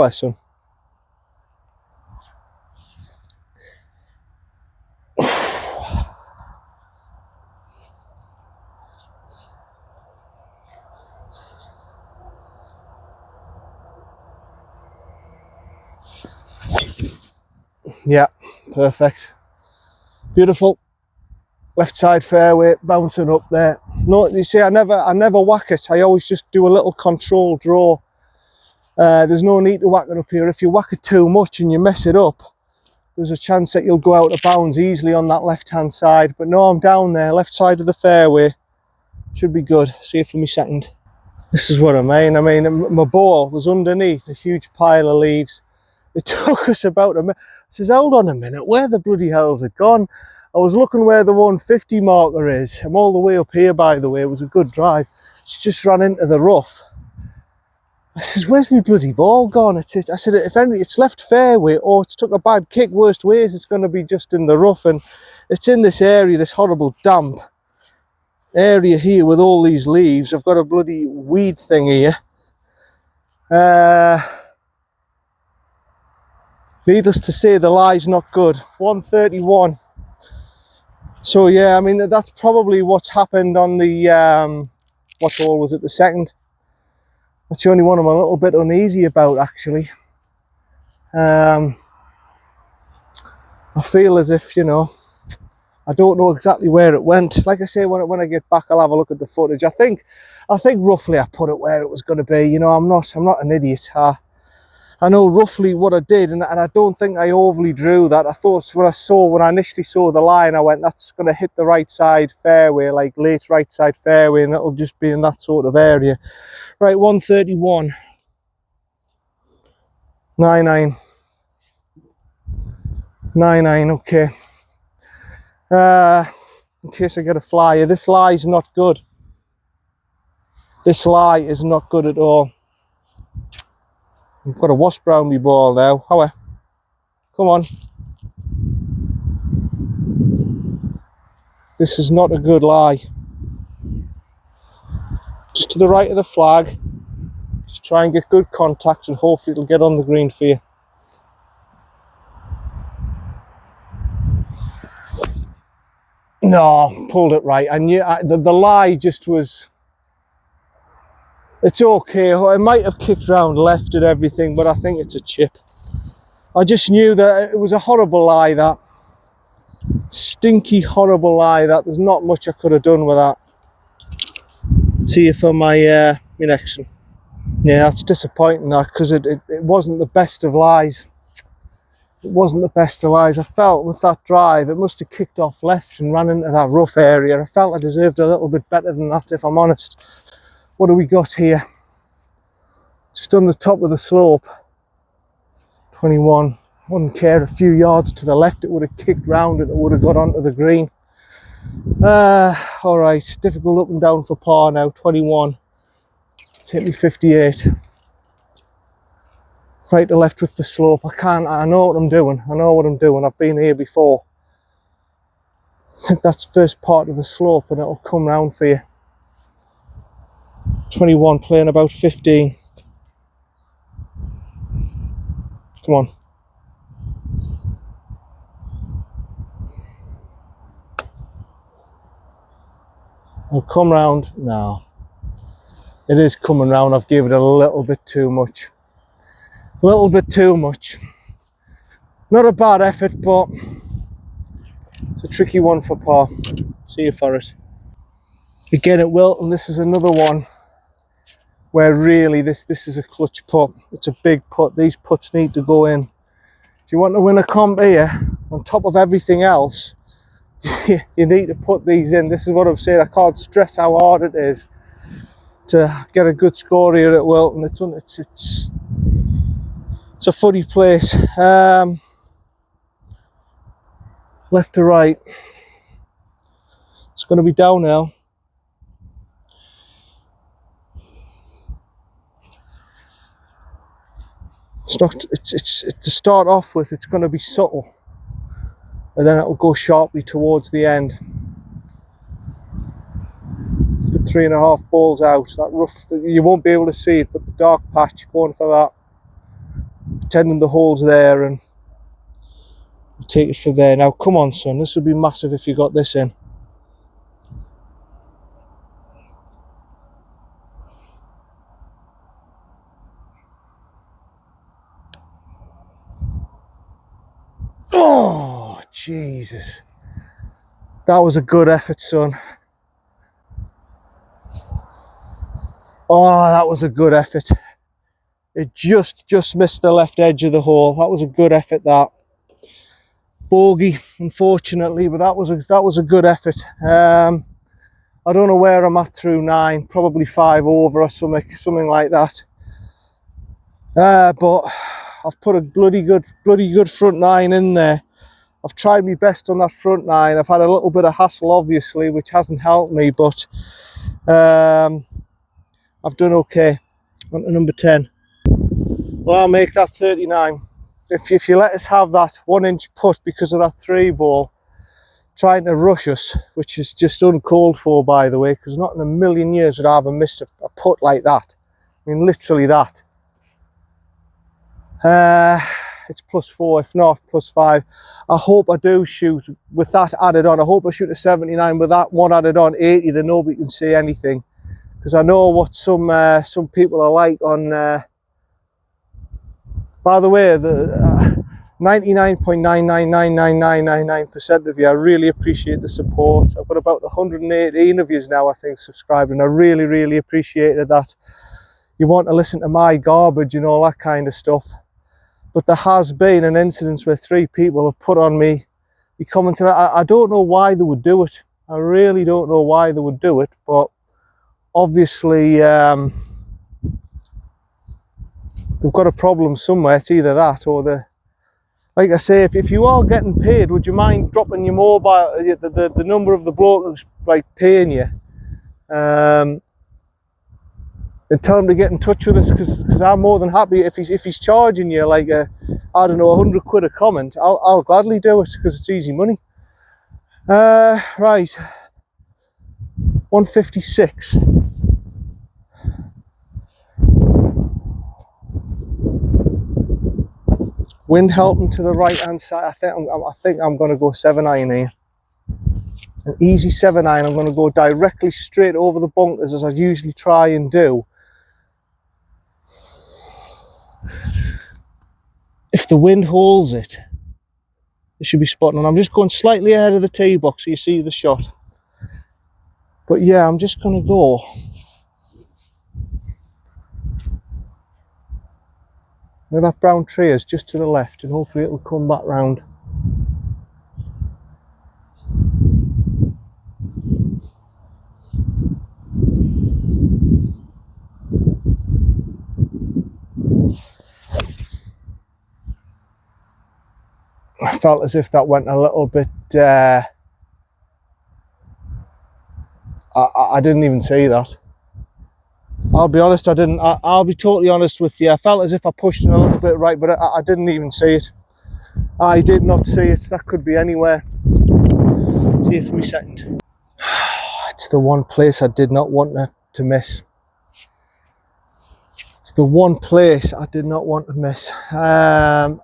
son. Yeah, perfect. Beautiful. Left side fairway, bouncing up there. No, you see, I never whack it. I always just do a little control draw. There's no need to whack it up here. If you whack it too much and you mess it up, there's a chance that you'll go out of bounds easily on that left-hand side. But no, I'm down there, left side of the fairway. Should be good. See it for me second. This is what I mean. My ball was underneath a huge pile of leaves. It took us about a minute. I says, hold on a minute, where the bloody hell's it gone? I was looking where the 150 marker is. I'm all the way up here, by the way. It was a good drive. It's just ran into the rough. I says, where's my bloody ball gone? I said, if any, it's left fairway or it's took a bad kick. Worst ways, it's going to be just in the rough. And it's in this area, this horrible damp area here with all these leaves. I've got a bloody weed thing here. Needless to say, the lie's not good. 131. So yeah, I mean, that's probably what's happened on the, what hole was it, the second? That's the only one I'm a little bit uneasy about, actually. I feel as if, you know, I don't know exactly where it went. Like I say, when I get back, I'll have a look at the footage. I think roughly I put it where it was going to be. You know, I'm not an idiot. I know roughly what I did, and I don't think I overly drew that. I thought when I initially saw the line, I went, that's going to hit the right side fairway, like late right side fairway, and it'll just be in that sort of area. Right, 131. 99. 99, okay. In case I get a flyer, this lie is not good. This lie is not good at all. I've got a wasp around my ball now. However, come on. This is not a good lie. Just to the right of the flag. Just try and get good contact and hopefully it'll get on the green for you. No, pulled it right. I knew the lie just was. It's okay. I might have kicked round left and everything, but I think it's a chip. I just knew that it was a horrible lie, that. Stinky, horrible lie, that. There's not much I could have done with that. See you for my next one. Yeah, that's disappointing, that, because it wasn't the best of lies. It wasn't the best of lies. I felt with that drive, it must have kicked off left and ran into that rough area. I felt I deserved a little bit better than that, if I'm honest. What do we got here? Just on the top of the slope. 21. Wouldn't care, a few yards to the left, it would have kicked round and it would have got onto the green. All right, difficult up and down for par now. 21. Take me 58. Right to left with the slope. I know what I'm doing. I've been here before. I think that's first part of the slope and it'll come round for you. 21, playing about 15. Come on. I'll come round. No. It is coming round. I've given it a little bit too much. A little bit too much. Not a bad effort, but it's a tricky one for par. See you for it. Again at Wilton, this is another one where really this is a clutch putt. It's a big putt. These putts need to go in. If you want to win a comp here, on top of everything else, you need to put these in. This is what I'm saying. I can't stress how hard it is to get a good score here at Wilton. It's a funny place. Left to right. It's going to be downhill. It's to start off with, it's going to be subtle, and then it'll go sharply towards the end. Good 3.5 balls out. That rough, you won't be able to see it, but the dark patch, going for that, pretending the hole's there, and we'll take it from there. Now come on, son, this would be massive if you got this in. Oh, Jesus. That was a good effort, son. Oh, that was a good effort. It just missed the left edge of the hole. That was a good effort, that. bogey, unfortunately, but that was a good effort. I don't know where I'm at through 9, probably 5 over or something like that. But I've put a bloody good front 9 in there. I've tried my best on that front 9. I've had a little bit of hassle, obviously, which hasn't helped me, but I've done okay. On to number 10. Well, I'll make that 39. If you let us have that 1-inch putt because of that 3 ball, trying to rush us, which is just uncalled for, by the way, because not in a million years would I ever miss a putt like that. I mean, literally that. It's +4, if not +5. I hope I do shoot with that added on. I hope I shoot a 79 with that one added on, 80, then nobody can say anything. Because I know what some people are like on. By the way, the 99.999999% of you, I really appreciate the support. I've got about 118 of you now, I think, subscribed, and I really appreciated that. You want to listen to my garbage and all that kind of stuff. But there has been an incident where 3 people have put on me commenting. I don't know why they would do it. I really don't know why they would do it, but obviously they've got a problem somewhere. It's either that or like I say, if you are getting paid, would you mind dropping your mobile, the number of the bloke who's like paying you, and tell him to get in touch with us, because I'm more than happy. If he's charging you like I don't know, 100 quid a comment, I'll gladly do it, because it's easy money. Right, 156. Wind helping to the right hand side. I think I'm going to go 7-iron here. An easy 7-iron. I'm going to go directly straight over the bunkers, as I usually try and do. If the wind holds it, it should be spotting on. I'm just going slightly ahead of the tee box so you see the shot. But yeah, I'm just going to go where that brown tree is, just to the left, and hopefully it will come back round. I felt as if that went a little bit, I didn't even see that. I'll be honest, I didn't. I'll be totally honest with you. I felt as if I pushed it a little bit right, but I didn't even see it. I did not see it. That could be anywhere. See it for me second. It's the one place I did not want to miss. It's the one place I did not want to miss. I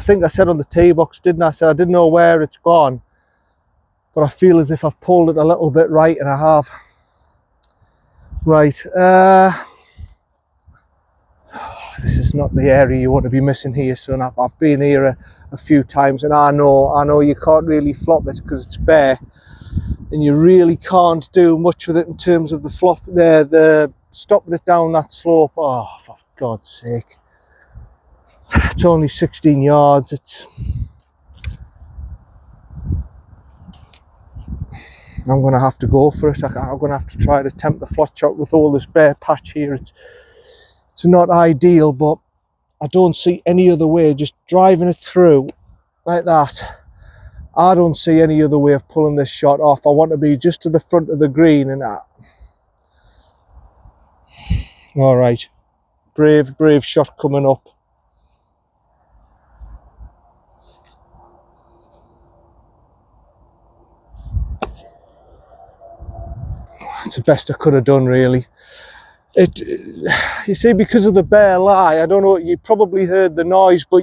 think I said on the tee box, didn't I? I said I didn't know where it's gone, but I feel as if I've pulled it a little bit right, and I have. Right, this is not the area you want to be missing here, son. I've been here a few times, and I know you can't really flop it because it's bare, and you really can't do much with it in terms of the flop there, the stopping it down that slope. Oh, for God's sake. It's only 16 yards. I'm going to have to go for it. I'm going to have to try to tempt the flat shot with all this bare patch here. It's not ideal, but I don't see any other way. Just driving it through like that, I don't see any other way of pulling this shot off. I want to be just to the front of the green, and all right, brave shot coming up. It's the best I could have done, really. You see, because of the bare lie, I don't know, you probably heard the noise, but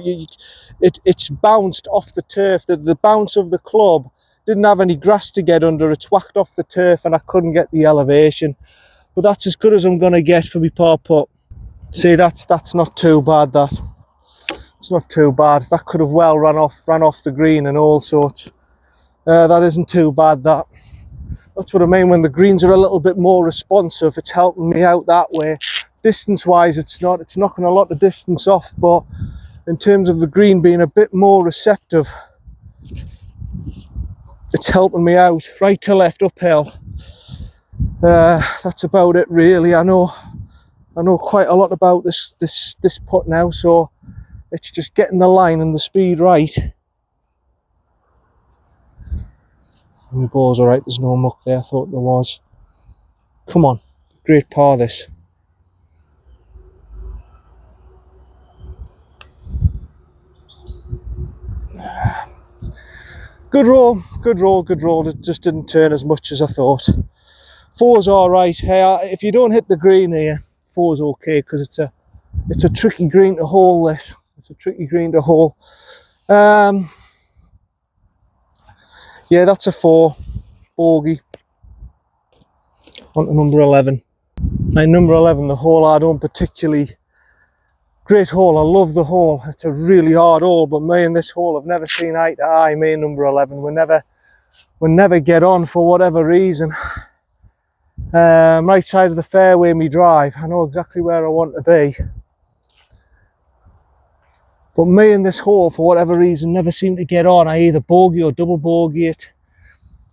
it's bounced off the turf. The bounce of the club didn't have any grass to get under. It's whacked off the turf, and I couldn't get the elevation. But that's as good as I'm going to get for my par putt. See, that's not too bad, that. It's not too bad. That could have well ran off the green and all sorts. That isn't too bad, that. That's what I mean when the greens are a little bit more responsive. It's helping me out that way. Distance-wise, it's knocking a lot of distance off, but in terms of the green being a bit more receptive, it's helping me out. Right to left uphill. That's about it really. I know quite a lot about this putt now, so it's just getting the line and the speed right. And the ball's alright, there's no muck there, I thought there was. Come on, great par this. Good roll, good roll, good roll. It just didn't turn as much as I thought. Four's alright. Hey, if you don't hit the green here, four's okay, because it's a tricky green to hole this. It's a tricky green to hole. Yeah, that's a 4. Bogey. On to number 11. My number 11, the hole I don't particularly... Great hole, I love the hole. It's a really hard hole, but me and this hole have never seen eye to eye. Me and number 11, we never get on for whatever reason. Right side of the fairway, me drive. I know exactly where I want to be. But me and this hole, for whatever reason, never seem to get on. I either bogey or double bogey it.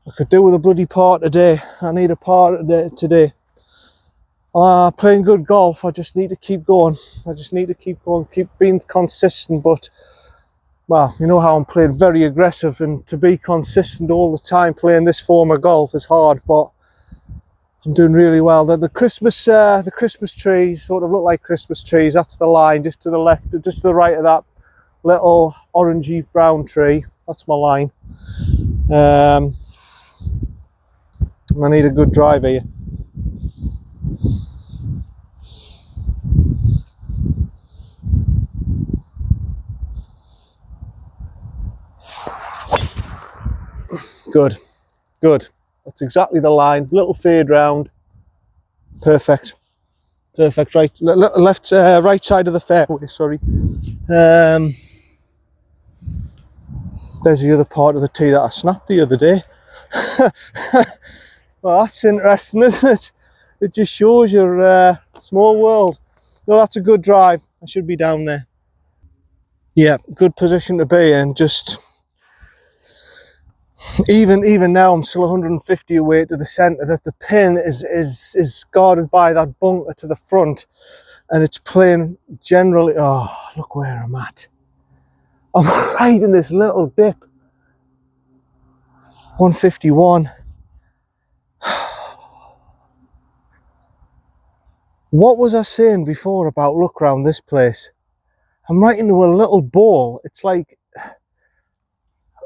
I could do with a bloody par today. I need a par today. Playing good golf, I just need to keep going. I just need to keep going, keep being consistent. But, well, you know how I'm playing very aggressive, and to be consistent all the time playing this form of golf is hard, but I'm doing really well. The Christmas trees sort of look like Christmas trees. That's the line, just to the left, just to the right of that little orangey brown tree. That's my line. I need a good drive here. Good, good. That's exactly the line. Little fade round. Perfect. Perfect. Right, right side of the fairway. Sorry. There's the other part of the tee that I snapped the other day. Well, that's interesting, isn't it? It just shows your small world. No, that's a good drive. I should be down there. Yeah, good position to be in. Just even now, I'm still 150 away to the centre. That the pin is guarded by that bunker to the front, and it's playing generally. Oh, look where I'm at. I'm right in this little dip. 151. What was I saying before about look round this place? I'm right into a little bowl. It's like,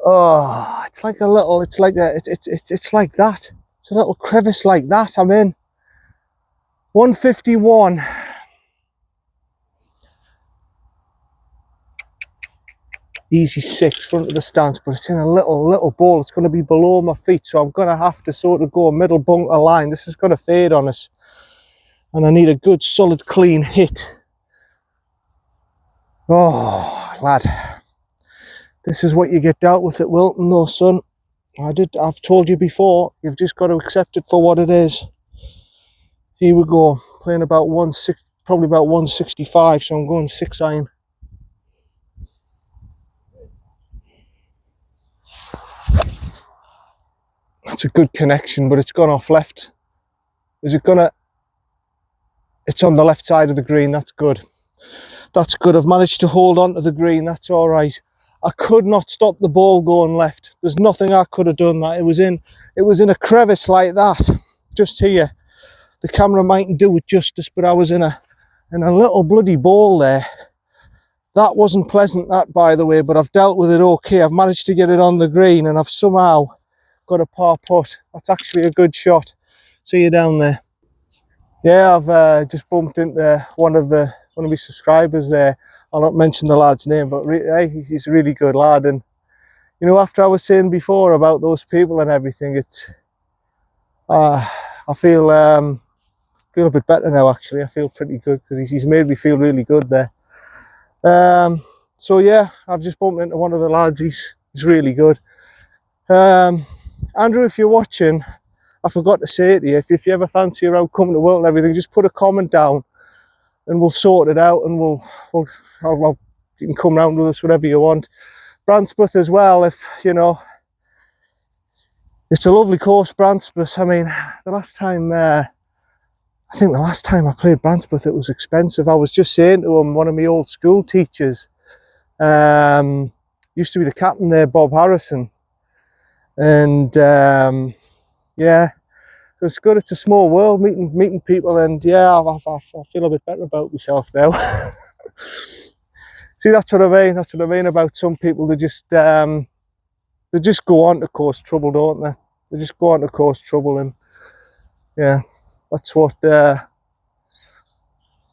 oh, it's like a little, it's like that. It's a little crevice like that I'm in. 151. Easy 6, front of the stance, but it's in a little bowl. It's going to be below my feet, so I'm going to have to sort of go a middle bunker line. This is going to fade on us, and I need a good solid clean hit. Oh, lad, this is what you get dealt with at Wilton though, son. I've told you before, you've just got to accept it for what it is. Here we go, playing about probably about 165, so I'm going 6 iron. That's a good connection, but it's gone off left. Is it gonna? It's on the left side of the green. That's good. That's good. I've managed to hold on to the green. That's all right. I could not stop the ball going left. There's nothing I could have done that. It was in a crevice like that, just here. The camera mightn't do it justice, but I was in a little bloody ball there. That wasn't pleasant, that, by the way, but I've dealt with it okay. I've managed to get it on the green, and I've somehow got a par putt. That's actually a good shot. See you down there. Yeah, I've just bumped into one of my subscribers there. I'll not mention the lad's name, but he's a really good lad. And you know, after I was saying before about those people and everything, it's I feel a bit better now. Actually, I feel pretty good because he's made me feel really good there. So yeah, I've just bumped into one of the lads. He's really good. Andrew, if you're watching, I forgot to say it to you, if you ever fancy around coming to Wilton and everything, just put a comment down and we'll sort it out, and you can come round with us whenever you want. Bransputh as well, if you know, It's a lovely course, Brandsputh. I mean, the last time, I think the last time I played Brandsputh, it was expensive. I was just saying to him, one of my old school teachers, used to be the captain there, Bob Harrison. And yeah, so it's good. It's a small world, meeting people, and yeah, I feel a bit better about myself now. See, that's what I mean. That's what I mean about some people. They just go on to cause trouble, don't they? They just go on to cause trouble, and yeah, that's what.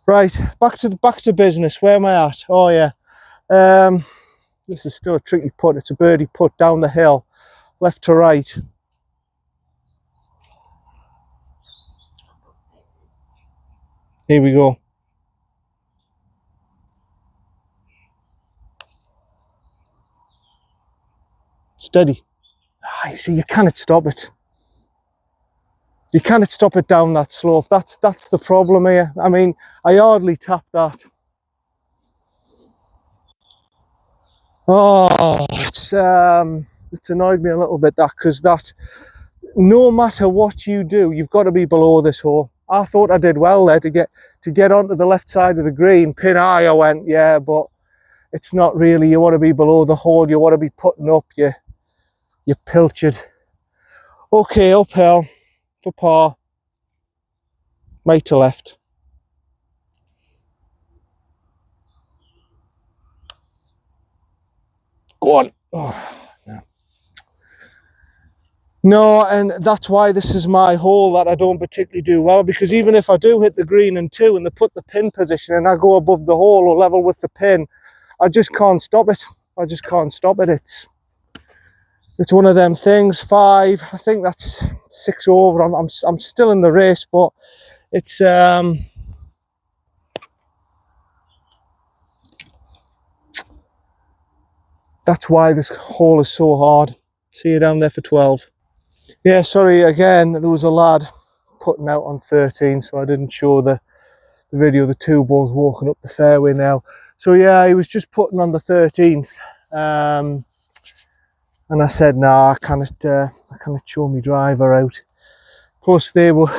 Right, back to business. Where am I at? Oh yeah, this is still a tricky putt. It's a birdie putt down the hill, left to right. Here we go. Steady. You see, you cannot stop it. You cannot stop it down that slope. That's the problem here. I mean, I hardly tapped that. Oh, it's annoyed me a little bit, that, because that, no matter what you do, you've got to be below this hole. I thought I did well there to get onto the left side of the green. Pin high, I went, yeah, but it's not really. You want to be below the hole. You want to be putting up. You're pilchard. Okay, uphill for par. Right to left. Go on. Oh, no. No, and that's why this is my hole that I don't particularly do well, because even if I do hit the green in 2 and they put the pin position and I go above the hole or level with the pin, I just can't stop it. I just can't stop it. It's one of them things. 5, I think that's 6 over. I'm still in the race, but it's that's why this hole is so hard. See you down there for 12. Yeah, sorry again, there was a lad putting out on 13, so I didn't show the video of the 2 balls walking up the fairway now. So yeah, he was just putting on the 13th. And I said, nah, I cannot show my driver out. Plus they were,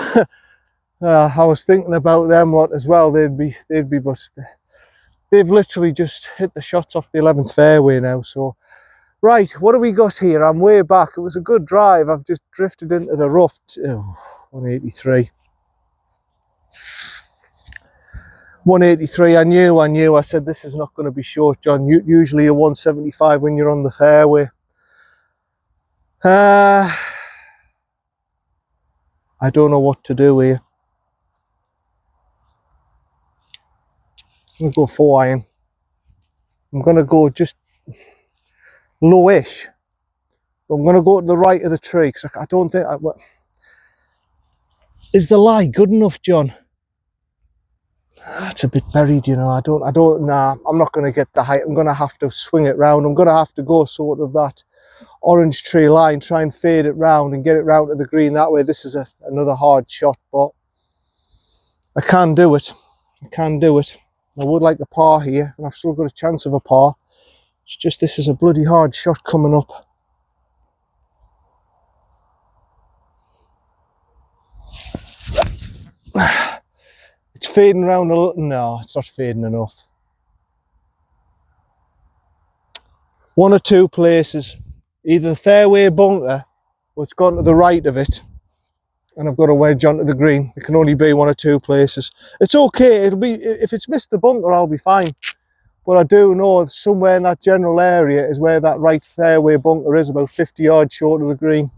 I was thinking about them lot as well. They'd be busted. They've literally just hit the shots off the 11th fairway now. So, right, what do we got here? I'm way back. It was a good drive. I've just drifted into the rough. 183. 183. I knew. I said, this is not going to be short, John. Usually a 175 when you're on the fairway. I don't know what to do here. I'm going to go 4 iron. I'm going to go just lowish. I'm going to go to the right of the tree, because I don't think... Is the lie good enough, John? It's a bit buried, you know. Nah, I'm not going to get the height. I'm going to have to swing it round. I'm going to have to go sort of that orange tree line, try and fade it round and get it round to the green that way. This is another hard shot, but I can do it. I would like a par here, and I've still got a chance of a par. It's just, this is a bloody hard shot coming up. It's fading around a little. No, it's not fading enough. 1 or 2 places, either the fairway bunker or it's gone to the right of it, and I've got a wedge onto the green. It can only be 1 or 2 places. It's okay. It'll be, if it's missed the bunker, I'll be fine. But I do know somewhere in that general area is where that right fairway bunker is, about 50 yards short of the green.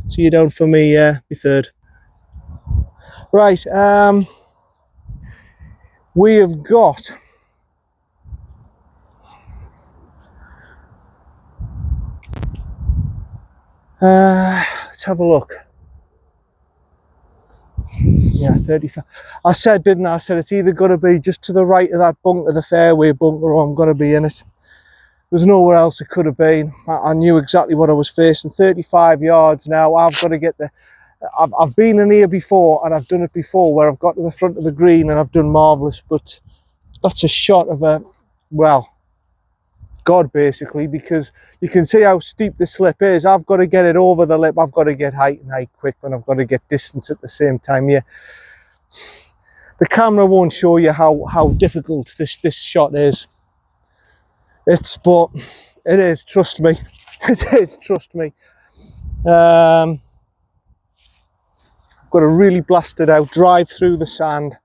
So you're down for me, me 3rd. Right, we have got let's have a look. Yeah, 35. I said, didn't I? I said it's either going to be just to the right of that bunker, the fairway bunker, or I'm going to be in it. There's nowhere else it could have been. I knew exactly what I was facing. 35 yards now. I've got to get the... I've been in here before, and I've done it before, where I've got to the front of the green and I've done marvellous, but that's a shot of a... Well, God, basically, because you can see how steep the slip is. I've got to get it over the lip. I've got to get height and height quick, and I've got to get distance at the same time. Yeah, the camera won't show you how difficult this shot is. But it is, trust me. It is, trust me. I've got to really blast it out, drive through the sand,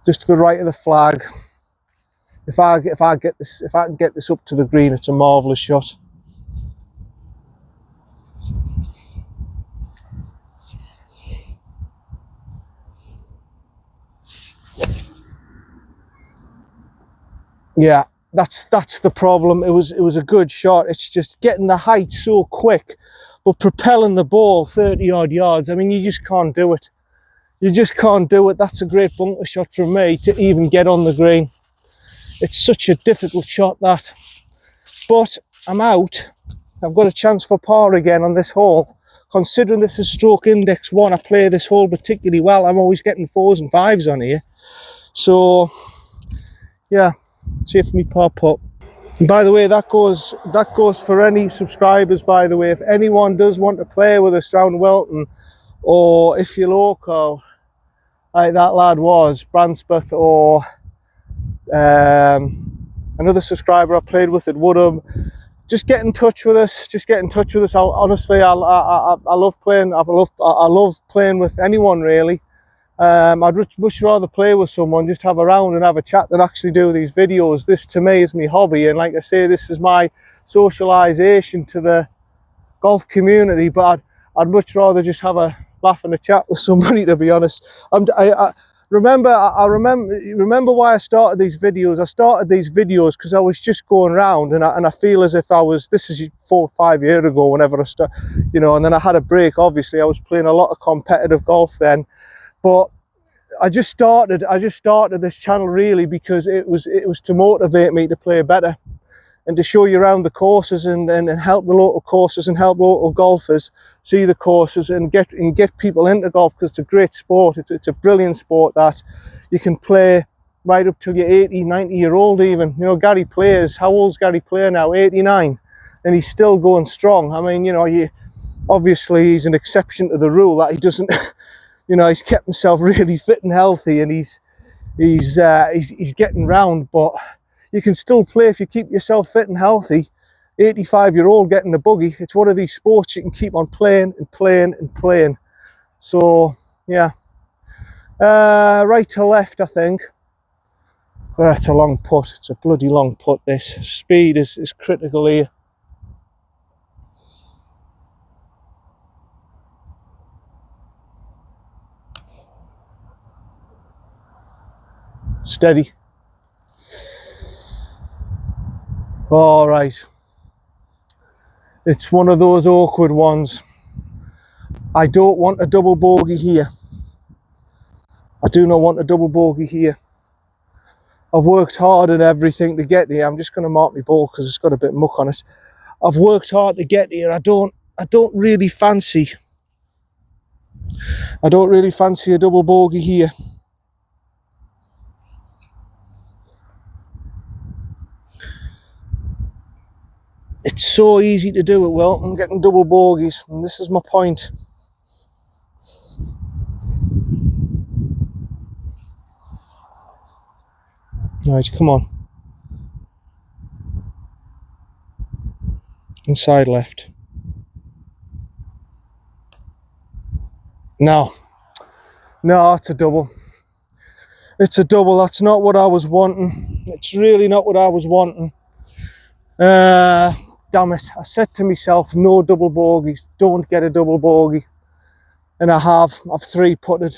just to the right of the flag. If I can get this up to the green, it's a marvellous shot. Yeah, that's the problem. It was a good shot. It's just getting the height so quick, but propelling the ball 30 odd yards. I mean, you just can't do it. You just can't do it. That's a great bunker shot from me to even get on the green. It's such a difficult shot, that. But I'm out. I've got a chance for par again on this hole. Considering this is stroke index 1, I play this hole particularly well. I'm always getting 4s and 5s on here. So, yeah, see if me par putt. And by the way, that goes for any subscribers, by the way. If anyone does want to play with us round Wilton, or if you're local, like that lad was, Bransworth, or another subscriber I played with at Woodham, just get in touch with us. Just get in touch with us. Honestly, I love playing. I love playing with anyone, really. I'd much rather play with someone, just have a round and have a chat, than actually do these videos. This to me is my hobby, and like I say, this is my socialisation to the golf community. But I'd much rather just have a laugh and a chat with somebody, to be honest. I remember why I started these videos. I started these videos because I was just going around, and I feel as if I was, this is 4 or 5 years ago, whenever I started, you know, and then I had a break. Obviously, I was playing a lot of competitive golf then, but I just started this channel really because it was to motivate me to play better, and to show you around the courses, and help the local courses, and help local golfers see the courses, and get people into golf, because it's a great sport. It's a brilliant sport that you can play right up till you're 80, 90-year-old even. You know, Gary plays, how old's Gary Player now? 89, and he's still going strong. I mean, you know, obviously he's an exception to the rule that he doesn't, you know, he's kept himself really fit and healthy, and he's getting round, but you can still play if you keep yourself fit and healthy. 85-year-old getting a buggy. It's one of these sports you can keep on playing and playing and playing. So, yeah. Right to left, I think. It's a long putt. It's a bloody long putt, this. Speed is critical here. Steady. All right. It's one of those awkward ones. I don't want a double bogey here. I do not want a double bogey here. I've worked hard and everything to get here. I'm just going to mark my ball because it's got a bit of muck on it. I've worked hard to get here. I don't really fancy a double bogey here. It's so easy to do it, Wilton, getting double bogeys, and this is my point. Right, come on. Inside left. No, it's a double. It's a double. That's not what I was wanting. It's really not what I was wanting. Damn it. I said to myself, no double bogeys. Don't get a double bogey. And I've 3-putted.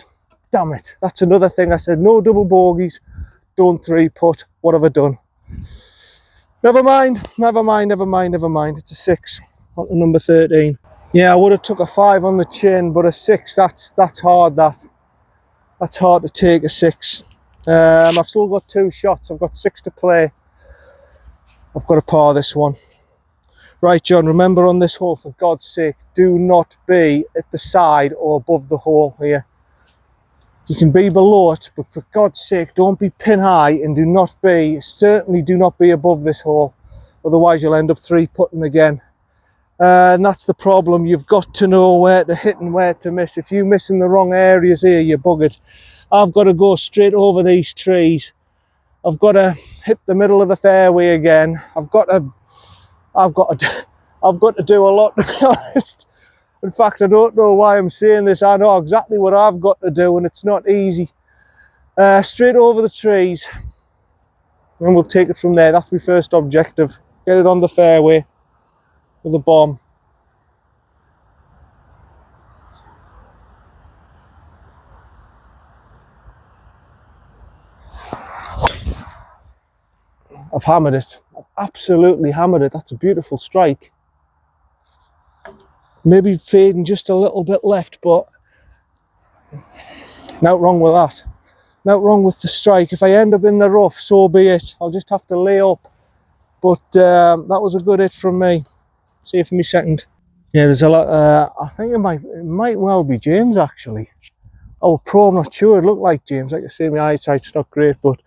Damn it. That's another thing. I said, no double bogeys. Don't 3-putt. What have I done? Never mind. It's a 6. On to number 13. Yeah, I would have took a 5 on the chin, but a 6, that's hard, That's hard to take, a 6. I've still got 2 shots. I've got 6 to play. I've got to par this one. Right, John, remember on this hole, for God's sake, do not be at the side or above the hole here. You can be below it, but for God's sake, don't be pin high, and certainly do not be above this hole. Otherwise you'll end up 3-putting again. And that's the problem. You've got to know where to hit and where to miss. If you miss in the wrong areas here, you're buggered. I've got to go straight over these trees. I've got to hit the middle of the fairway again. I've got to do a lot, to be honest. In fact, I don't know why I'm saying this. I know exactly what I've got to do, and it's not easy. Straight over the trees, and we'll take it from there. That's my first objective. Get it on the fairway with a bomb. I've hammered it. I've absolutely hammered it. That's a beautiful strike. Maybe fading just a little bit left, but nothing wrong with that. Nothing wrong with the strike. If I end up in the rough, so be it. I'll just have to lay up. But that was a good hit from me. See you for me second. Yeah, there's a lot. I think it might well be James, actually. Oh, pro, I'm not sure. It looked like James. Like I say, my eyesight's not great, but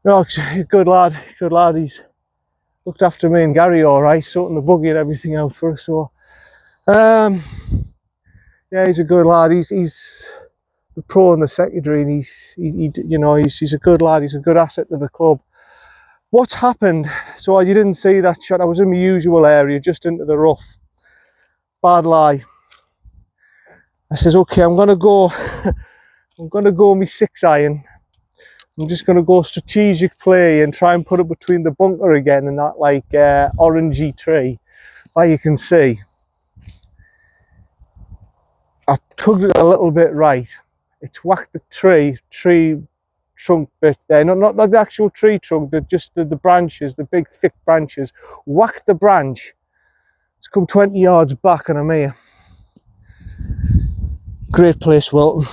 no, good lad. Good lad. He's looked after me and Gary all right, sorting the buggy and everything out for us. So, yeah, he's a good lad. He's the pro in the secondary, and he's a good lad. He's a good asset to the club. What's happened? So you didn't see that shot. I was in my usual area, just into the rough. Bad lie. I says, okay, I'm gonna go my 6-iron. I'm just gonna go strategic play and try and put it between the bunker again and that like orangey tree. Like you can see, I tugged it a little bit right. It's whacked the tree trunk bit there. Not the actual tree trunk, just the branches, the big thick branches. Whacked the branch. It's come 20 yards back and I'm here. Great place, Wilton.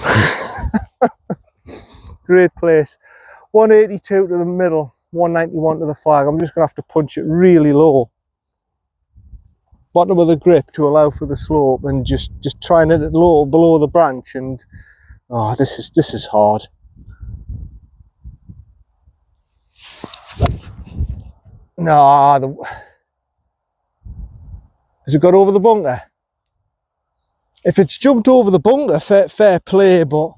Great place. 182 to the middle, 191 to the flag. I'm just going to have to punch it really low. Bottom of the grip to allow for the slope, and just try and hit it low below the branch. And oh, this is hard. No, has it got over the bunker? If it's jumped over the bunker, fair play, but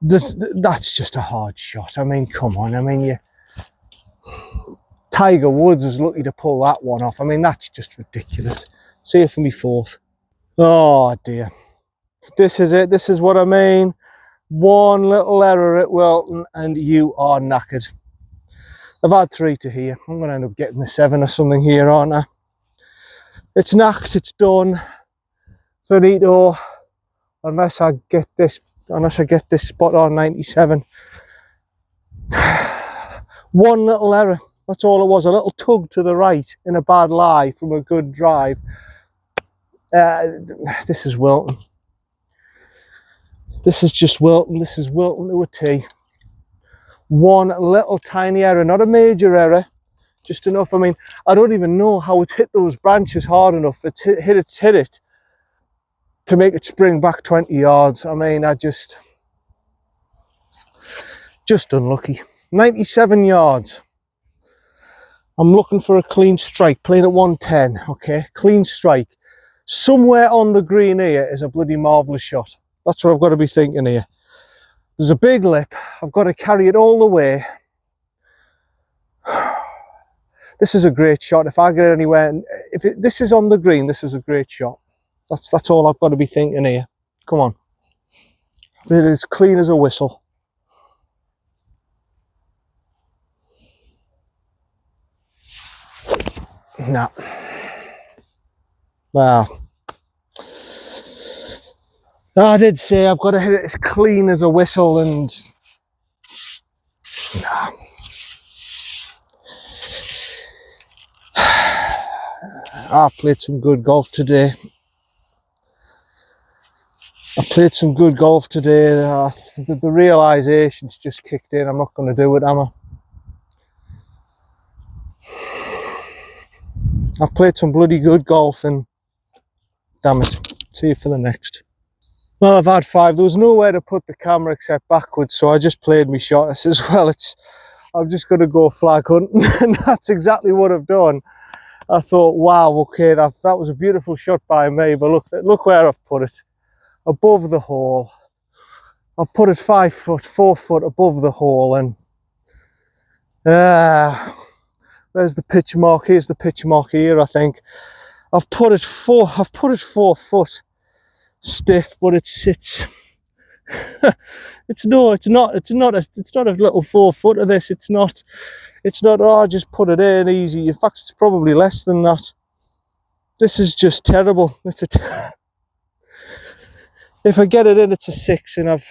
that's just a hard shot. I mean, come on. I mean, Tiger Woods is lucky to pull that one off. I mean, that's just ridiculous. See you for me fourth. Oh dear. This is it. This is what I mean. One little error at Wilton and you are knackered. I've had 3 to here. I'm going to end up getting a 7 or something here, aren't I? It's knacked. It's done. Finito. Unless I get this spot on 97. One little error. That's all it was. A little tug to the right in a bad lie from a good drive. This is Wilton. This is just Wilton. This is Wilton to a T. One little tiny error, not a major error, just enough. I mean, I don't even know how it's hit those branches hard enough. It's hit it to make it spring back 20 yards. I mean, just unlucky. 97 yards. I'm looking for a clean strike, playing at 110, okay? Clean strike. Somewhere on the green here is a bloody marvellous shot. That's what I've got to be thinking here. There's a big lip. I've got to carry it all the way. This is a great shot. If I get anywhere, this is on the green, this is a great shot. That's all I've got to be thinking here. Come on. It is clean as a whistle. Nah. Well, I did say I've got to hit it as clean as a whistle, and nah. I've played some good golf today. The realisation's just kicked in. I'm not going to do it, am I? I've played some bloody good golf, and damn it, see you for the next. Well, I've had 5. There was nowhere to put the camera except backwards, so I just played me shot. I says, well, I'm just going to go flag hunting, and that's exactly what I've done. I thought, wow, okay, that was a beautiful shot by me, but look where I've put it. Above the hole. I put it 5 foot, 4 foot above the hole, and where's the pitch mark? Here's the pitch mark here, I think. I've put it 4 foot stiff, but it's it's not a little 4 foot of this. It's not, oh, I just put it in easy. In fact, it's probably less than that. This is just terrible. If I get it in, it's a 6, and I've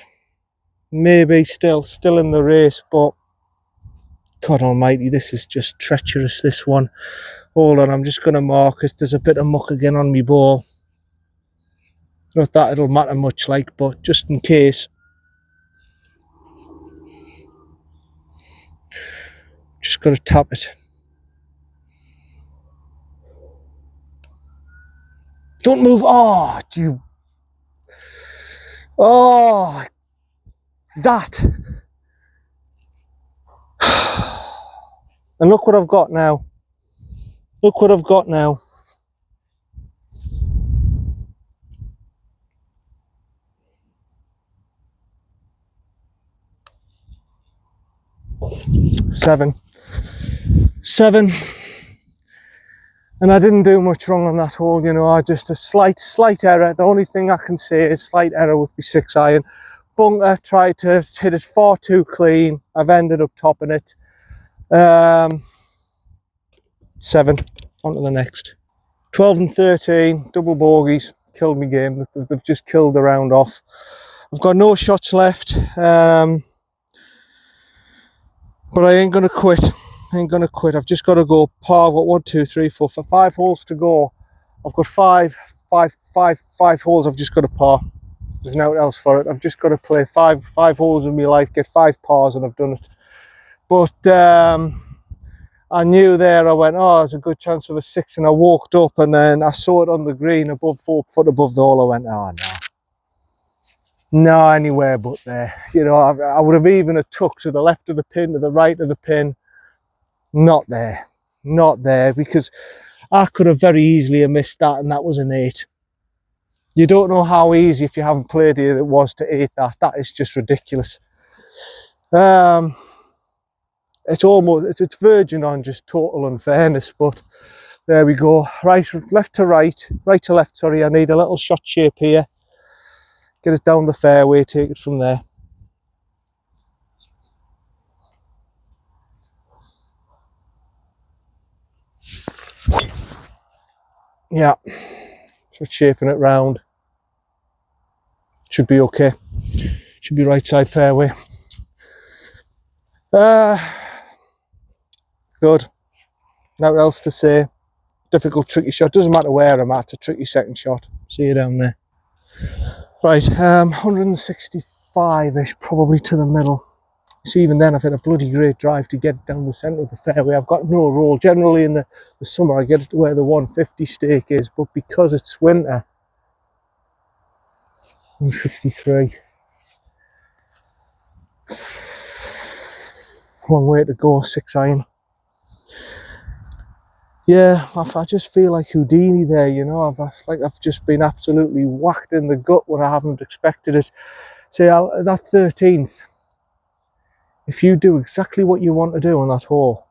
maybe still in the race, but God almighty, this is just treacherous, this one. Hold on, I'm just going to mark it. There's a bit of muck again on my ball. Not that it'll matter much, like, but just in case. Just got to tap it. Don't move. Oh, you. Oh, that. And look what I've got now. Look what I've got now. Seven. And I didn't do much wrong on that hole, you know. I just a slight error. The only thing I can say is slight error with my 6 iron. Bunker, tried to hit it far too clean. I've ended up topping it. 7. On to the next. 12 and 13, double bogeys. Killed me game. They've just killed the round off. I've got no shots left. But I ain't gonna quit. I've just got to go par. I've got 1, 2, 3, 4, 5 holes to go. I've got five holes. I've just got to par. There's nothing else for it. I've just got to play five holes in my life, get 5 pars, and I've done it. But I knew there. I went, oh, there's a good chance of a 6, and I walked up, and then I saw it on the green above 4 foot above the hole. I went, oh no, anywhere but there. You know, I would have even a tuck to the left of the pin, to the right of the pin. Not there, because I could have very easily missed that, and that was an 8. You don't know how easy, if you haven't played here, it was to 8 that. That is just ridiculous. It's verging on just total unfairness, but there we go. Left to left, sorry. I need a little shot shape here. Get it down the fairway, take it from there. Yeah, just shaping it round. Should be okay. Should be right side fairway. Good. Nothing else to say. Difficult, tricky shot. Doesn't matter where I'm at. A tricky second shot. See you down there. Right, 165-ish, probably to the middle. See, even then I've had a bloody great drive to get down the centre of the fairway. I've got no roll. Generally in the summer I get it to where the 150 stake is, but because it's winter, 153. Long way to go, 6 iron. Yeah, I just feel like Houdini there, you know. I've just been absolutely whacked in the gut when I haven't expected it. See, that 13th, if you do exactly what you want to do on that hole,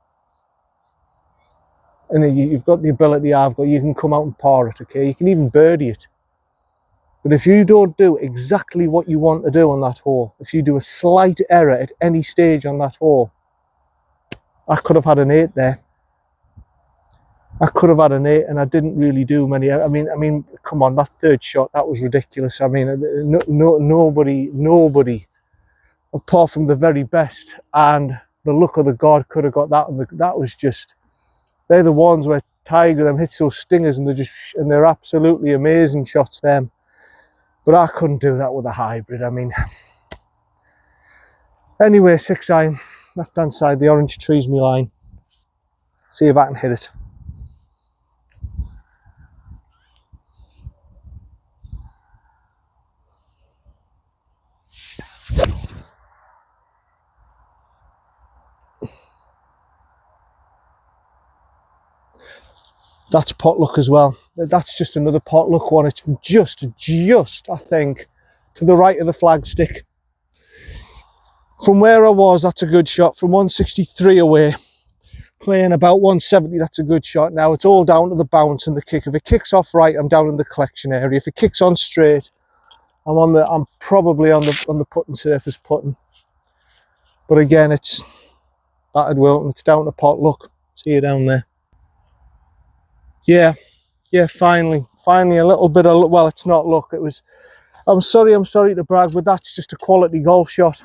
and you've got the ability I've got, you can come out and par it, okay? You can even birdie it. But if you don't do exactly what you want to do on that hole, if you do a slight error at any stage on that hole, I could have had an 8 there. I could have had an 8, and I didn't really do many. I mean, come on, that 3rd shot, that was ridiculous. I mean, nobody, apart from the very best and the luck of the God, could have got that. And that was just, they're the ones where Tiger them hits those stingers, and they're absolutely amazing shots, them. But I couldn't do that with a hybrid. I mean, anyway, 6 iron, left hand side, the orange tree's my line. See if I can hit it. That's potluck as well. That's just another potluck one. It's just, I think, to the right of the flagstick. From where I was, that's a good shot. From 163 away, playing about 170, that's a good shot. Now it's all down to the bounce and the kick. If it kicks off right, I'm down in the collection area. If it kicks on straight, I'm probably on the putting surface putting. But again, it's that at Wilton. It's down to potluck. See you down there. Yeah, finally a little bit of, well, it's not luck. It was, I'm sorry to brag, but that's just a quality golf shot.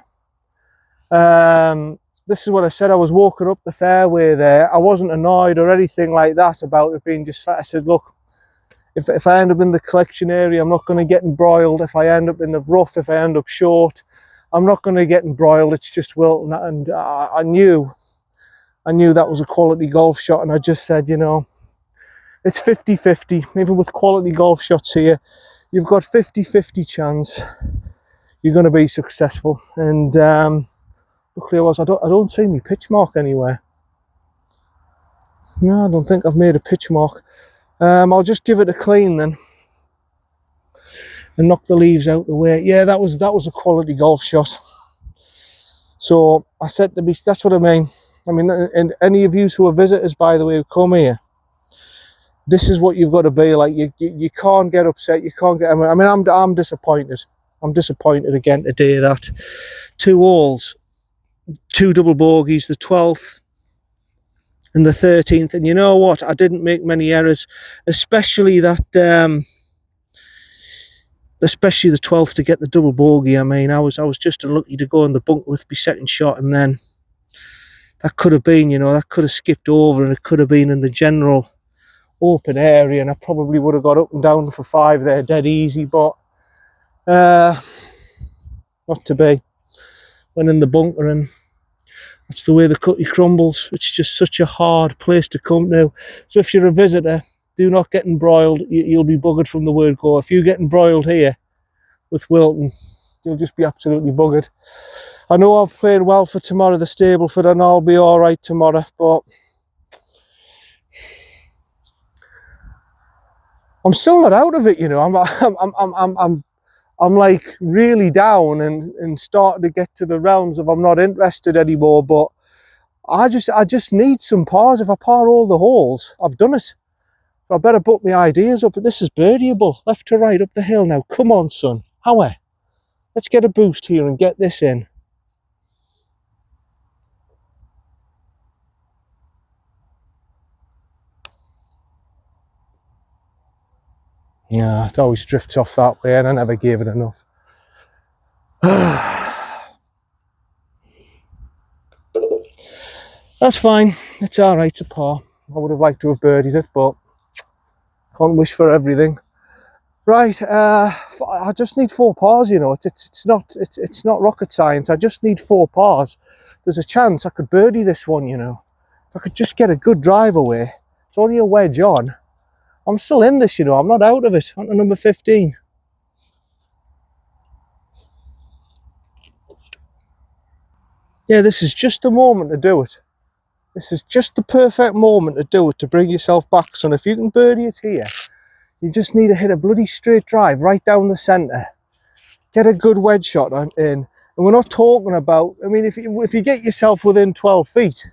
This is what I said. I was walking up the fairway there. I wasn't annoyed or anything like that about it being just, I said, look, if I end up in the collection area, I'm not going to get embroiled. If I end up in the rough, if I end up short, I'm not going to get embroiled. It's just Wilton. And I knew that was a quality golf shot. And I just said, you know, it's 50-50. Even with quality golf shots here, you've got 50-50 chance you're going to be successful. And luckily I don't see me pitch mark anywhere. No, I don't think I've made a pitch mark. I'll just give it a clean then and knock the leaves out the way. Yeah, that was a quality golf shot. So I said to me, that's what I mean. I mean, and any of you who are visitors, by the way, who come here, this is what you've got to be like. You can't get upset. You can't get. I mean, I'm disappointed. I'm disappointed again today that 2 holes, 2 double bogeys, the 12th and the 13th. And you know what? I didn't make many errors, especially that. Especially the 12th to get the double bogey. I mean, I was just unlucky to go in the bunker with my second shot, and then that could have been, you know, that could have skipped over, and it could have been in the general open area, and I probably would have got up and down for 5 there dead easy, but not to be. Went in the bunker, and that's the way the cookie crumbles. It's just such a hard place to come to. So if you're a visitor, do not get embroiled. You'll be buggered from the word go. If you get embroiled here with Wilton, you'll just be absolutely buggered. I know I've played well for tomorrow, the Stableford, and I'll be all right tomorrow, but I'm still not out of it, you know. I'm like really down and starting to get to the realms of I'm not interested anymore. But I just need some pars. If I par all the holes, I've done it. So I better put my ideas up. But this is birdieable, left to right up the hill now. Come on, son. Howie, let's get a boost here and get this in. Yeah, it always drifts off that way, and I never gave it enough. That's fine. It's all right to par. I would have liked to have birdied it, but can't wish for everything. Right, I just need 4 pars. You know, it's not rocket science. I just need 4 pars. There's a chance I could birdie this one. You know, if I could just get a good drive away. It's only a wedge on. I'm still in this, you know. I'm not out of it. On to number 15. Yeah, this is just the moment to do it. This is just the perfect moment to do it, to bring yourself back, son. If you can birdie it here, you just need to hit a bloody straight drive right down the centre. Get a good wedge shot in. And we're not talking about, I mean, if you get yourself within 12 feet,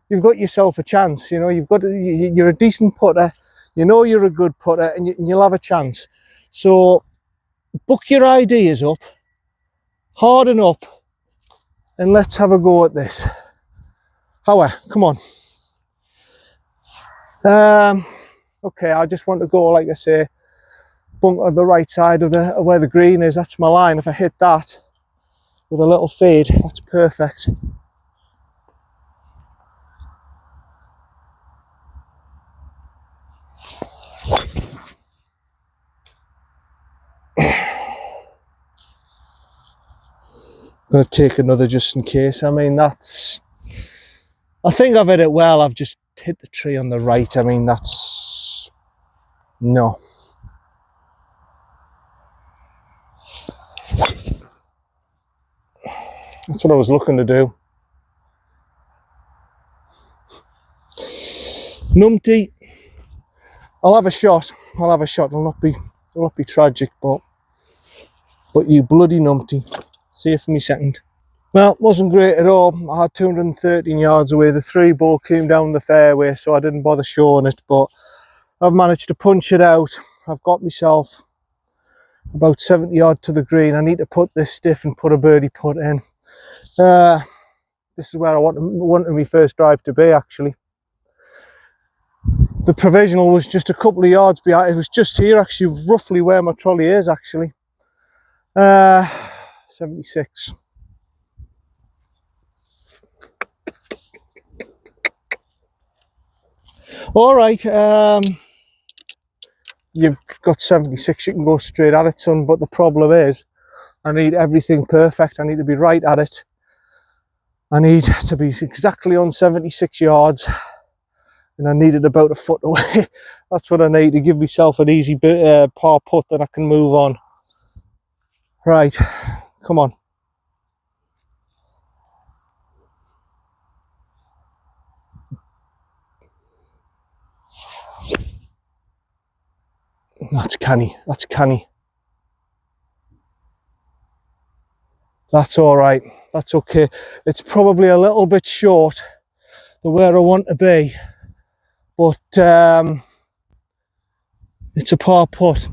you've got yourself a chance. You know, you're a decent putter. You know you're a good putter, and you'll have a chance. So book your ideas up, harden up, and let's have a go at this. Howie, come on. Okay, I just want to go, like I say, bunker on the right side of where the green is. That's my line. If I hit that with a little fade, that's perfect. I'm going to take another just in case. I mean, I think I've hit it well. I've just hit the tree on the right. I mean, no. That's what I was looking to do. Numpty. I'll have a shot. I'll have a shot. It'll not be tragic, but you bloody numpty. See you for me second. Well, it wasn't great at all. I had 213 yards away. The 3 ball came down the fairway, so I didn't bother showing it, but I've managed to punch it out. I've got myself about 70 yards to the green. I need to put this stiff and put a birdie putt in. This is where I wanted my first drive to be, actually. The provisional was just a couple of yards behind. It was just here, actually, roughly where my trolley is, actually. 76. All right, you've got 76, you can go straight at it, son, but the problem is I need everything perfect. I need to be right at it. I need to be exactly on 76 yards, and I need it about a foot away. That's what I need to give myself an easy par putt, that I can move on. Right, come on. That's canny, that's canny. That's all right, that's okay. It's probably a little bit short to where I want to be, but it's a par putt,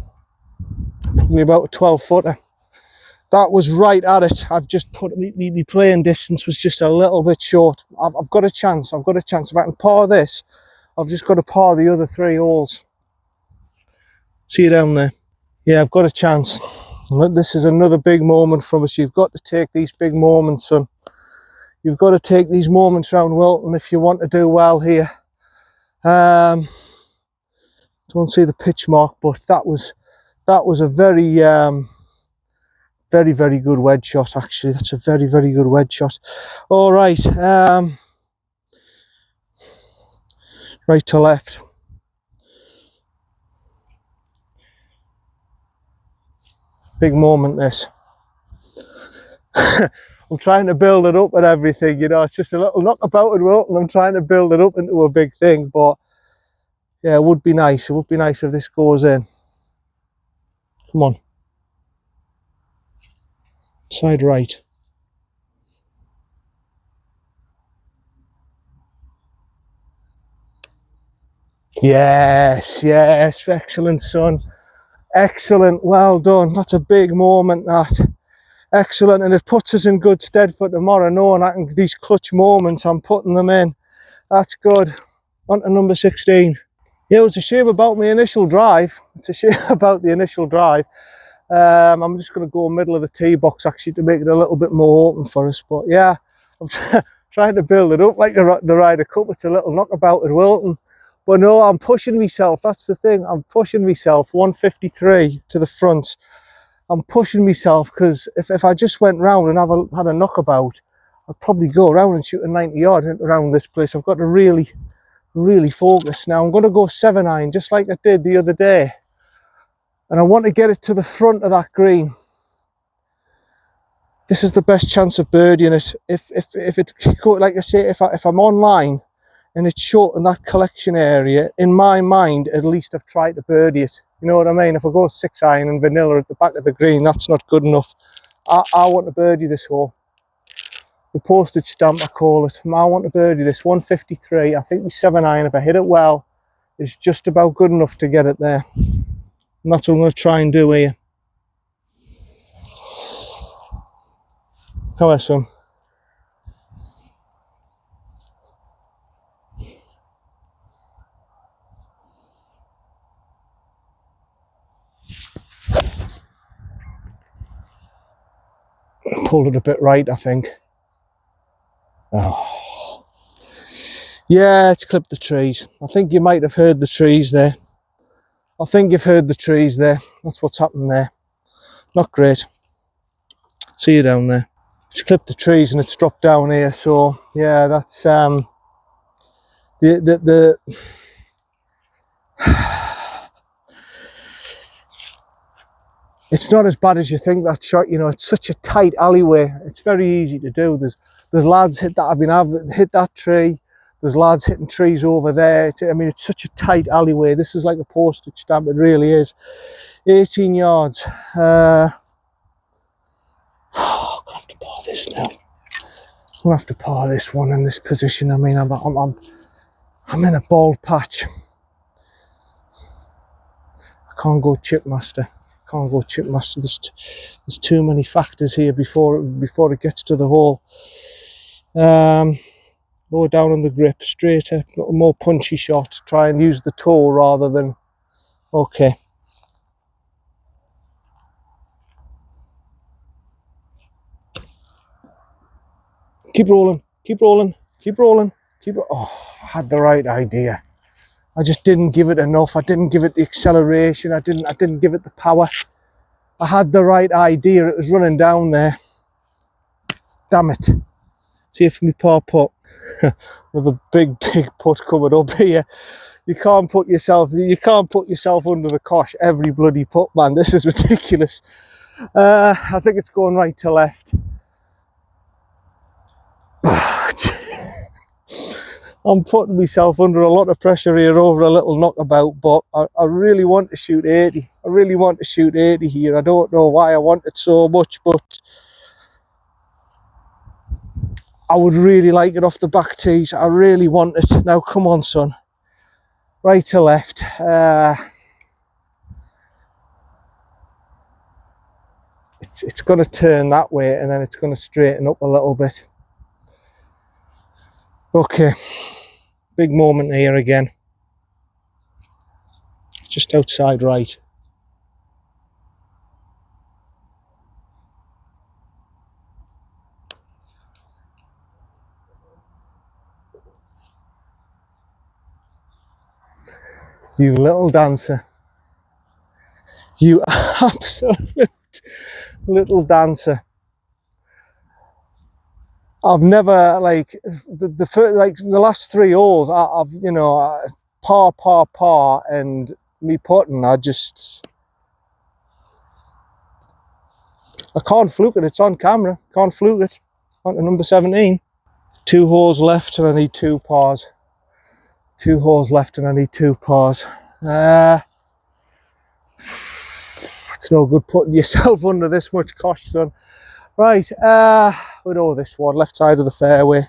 probably about a 12 footer. That was right at it. I've just put me playing distance was just a little bit short. I've got a chance. I've got a chance. If I can par this, I've just got to par the other 3 holes. See you down there. Yeah, I've got a chance. This is another big moment from us. You've got to take these big moments, son. You've got to take these moments around Wilton if you want to do well here. Don't see the pitch mark, but that was a very very good wedge shot, actually. That's a very good wedge shot. All right, right to left. Big moment, this. I'm trying to build it up and everything, you know. It's just a little knockabout at Wilton. I'm trying to build it up into a big thing, but yeah, it would be nice. It would be nice if this goes in. Come on. Side right. Yes, yes, excellent, son. Excellent, well done. That's a big moment, that. Excellent, and it puts us in good stead for tomorrow, knowing I can, these clutch moments, I'm putting them in. That's good. On to number 16. Yeah, it's a shame about my initial drive. It's a shame about the initial drive. I'm just going to go middle of the tee box, actually, to make it a little bit more open for us. But yeah, I'm trying to build it up like the Ryder Cup. It's a little knockabout at Wilton. But no, I'm pushing myself. That's the thing. I'm pushing myself. 153 to the front. I'm pushing myself, because if I just went round and had a knockabout, I'd probably go around and shoot a 90 yard around this place. I've got to really focus now. I'm going to go 7-iron, just like I did the other day. And I want to get it to the front of that green. This is the best chance of birdieing it. If it, like I say, if I'm online and it's short in that collection area, in my mind, at least I've tried to birdie it. You know what I mean? If I go 6-iron and vanilla at the back of the green, that's not good enough. I want to birdie this hole. The postage stamp, I call it. I want to birdie this. 153. I think my 7-iron, if I hit it well, is just about good enough to get it there. And that's what I'm going to try and do here. Come on, son. Pulled it a bit right, I think. Oh. Yeah, it's clipped the trees. I think you might have heard the trees there. I think you've heard the trees there. That's what's happened there. Not great. See you down there. It's clipped the trees and it's dropped down here. So yeah, that's it's not as bad as you think, that shot. You know, it's such a tight alleyway. It's very easy to do. There's lads hit that. Hit that tree. There's lads hitting trees over there. I mean, it's such a tight alleyway. This is like a postage stamp, it really is. 18 yards. I'm gonna have to par this now. I'm gonna have to par this one in this position. I mean, I'm in a bald patch. I can't go chip master. Can't go chip master. There's too many factors here before it gets to the hole. Lower down on the grip, straighter, more punchy shot. Try and use the toe rather than. Okay. Keep rolling, keep rolling, keep rolling, oh, I had the right idea. I just didn't give it enough. I didn't give it the acceleration. I didn't give it the power. I had the right idea. It was running down there. Damn it. See if me par putt with a big putt coming up here. You can't put yourself under the cosh every bloody putt, man. This is ridiculous. I think it's going right to left. I'm putting myself under a lot of pressure here over a little knockabout, but I really want to shoot 80. I really want to shoot 80 here. I don't know why I want it so much, but I would really like it off the back tees. I really want it. Now, come on, son. Right to left. It's going to turn that way, and then it's going to straighten up a little bit. Okay. Big moment here again. Just outside right. You little dancer. You absolute little dancer. I've never, like, the last 3 holes, I've, you know, par, and me putting, I can't fluke it. It's on camera. Can't fluke it. On to number 17. 2 holes left and I need 2 pars. 2 holes left and I need 2 pars. It's no good putting yourself under this much cosh, son. Right, we know this one, left side of the fairway.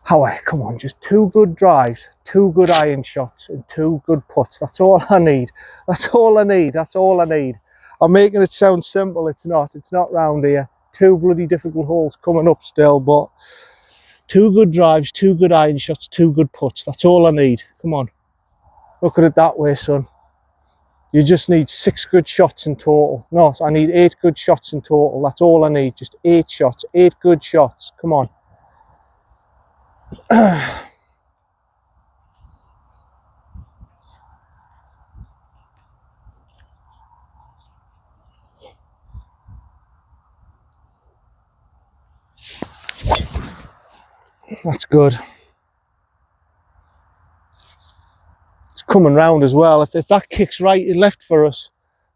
However, come on, just 2 good drives, 2 good iron shots, and 2 good putts. That's all I need. That's all I need. That's all I need. I'm making it sound simple. It's not. It's not round here. 2 bloody difficult holes coming up still, but 2 good drives, 2 good iron shots, 2 good putts. That's all I need. Come on. Look at it that way, son. You just need 6 good shots in total. No, I need 8 good shots in total. That's all I need. Just 8 shots. 8 good shots. Come on. That's good. Coming round as well. If that kicks right and left for us,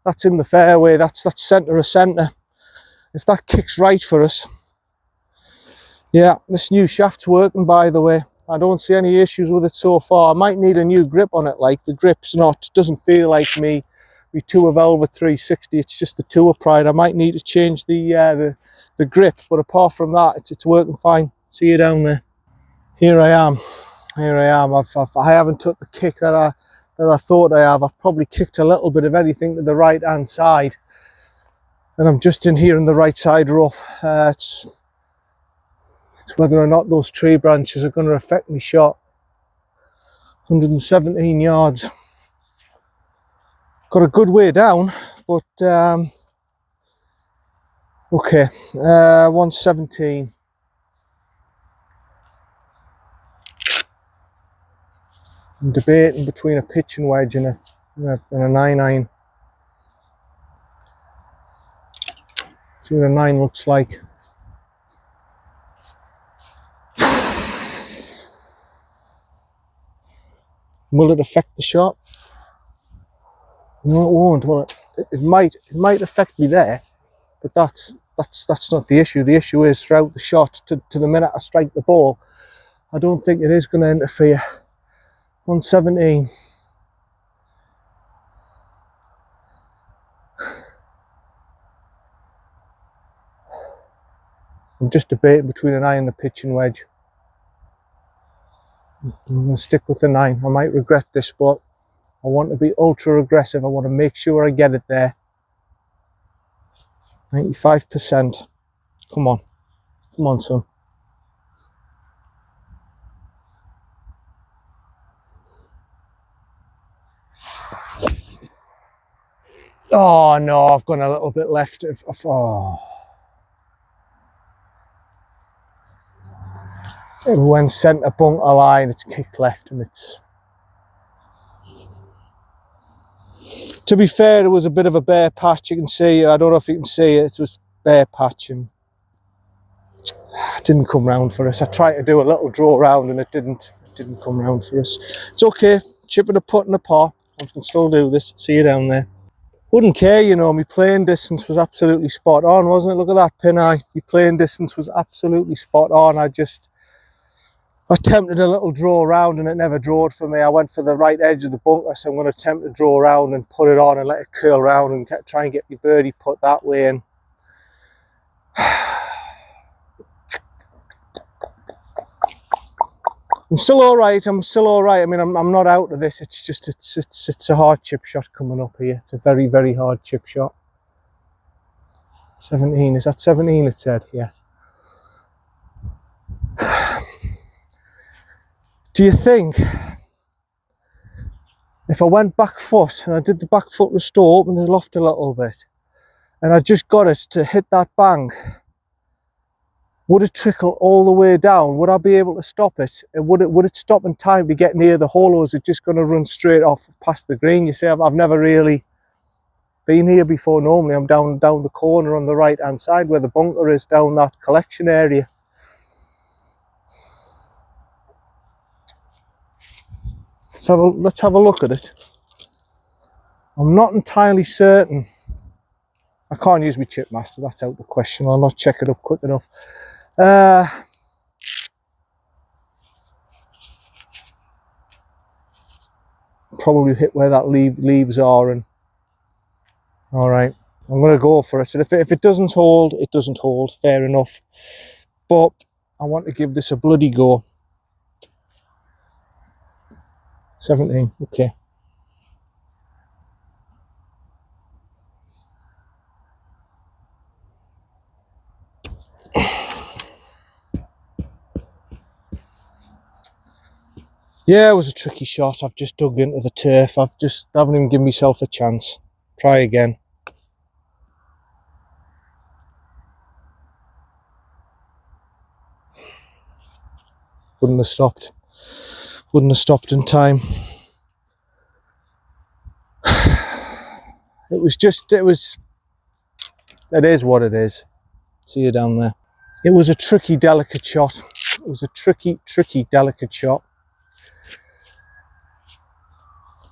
that's in the fairway. That's centre of centre. If that kicks right for us, yeah, this new shaft's working, by the way. I don't see any issues with it so far. I might need a new grip on it. Like, the grip's doesn't feel like me Tour Velvet 360. It's just the Tour Pride. I might need to change the grip, but apart from that, it's working fine. See you down there. Here I am. I haven't took the kick that I thought I have. I've probably kicked a little bit of anything to the right hand side, and I'm just in here in the right side rough. It's whether or not those tree branches are going to affect me shot. 117 yards. Got a good way down, but okay. 117. I'm debating between a pitch and wedge and a 9-iron. See what a 9 looks like. Will it affect the shot? No, it won't. Well, it might affect me there, but that's not the issue. The issue is throughout the shot to the minute I strike the ball, I don't think it is going to interfere. 117. I'm just debating between an 9 and a pitching wedge. I'm going to stick with the 9. I might regret this, but I want to be ultra aggressive. I want to make sure I get it there. 95%. Come on. Come on, son. Oh no, I've gone a little bit left. Oh. It went centre bunker line, it's kicked left and it's... To be fair, it was a bit of a bare patch, you can see, I don't know if you can see it, it was bare patch and it didn't come round for us. I tried to do a little draw round and it didn't come round for us. It's okay, chipping a putt and a par, I can still do this, see you down there. Wouldn't care, you know, my playing distance was absolutely spot on, wasn't it? Look at that pin eye, my playing distance was absolutely spot on. I attempted a little draw around and it never drawed for me. I went for the right edge of the bunker, so I'm going to attempt to draw around and put it on and let it curl around and try and get your birdie putt that way. And I'm still all right. I'm still all right. I mean, I'm not out of this. It's just it's a hard chip shot coming up here. It's a very, very hard chip shot. 17. Is that 17? It said, yeah. Do you think if I went back foot and I did the back foot restore, open the loft a little bit, and I just got it to hit that bank, would it trickle all the way down? Would I be able to stop it? Would it stop in time to get near the hole, or is it just going to run straight off past the green? You see, I've never really been here before. Normally I'm down the corner on the right hand side where the bunker is, down that collection area. So let's have a look at it. I'm not entirely certain. I can't use my chip master, that's out the question. I'll not check it up quick enough. Probably hit where that leaves are, and all right, I'm going to go for it. And if it doesn't hold, it doesn't hold, fair enough. But I want to give this a bloody go. 17, okay. Yeah, it was a tricky shot. I've just dug into the turf. I haven't even given myself a chance. Try again. Wouldn't have stopped. Wouldn't have stopped in time. It is what it is. See you down there. It was a tricky, delicate shot. It was a tricky, delicate shot.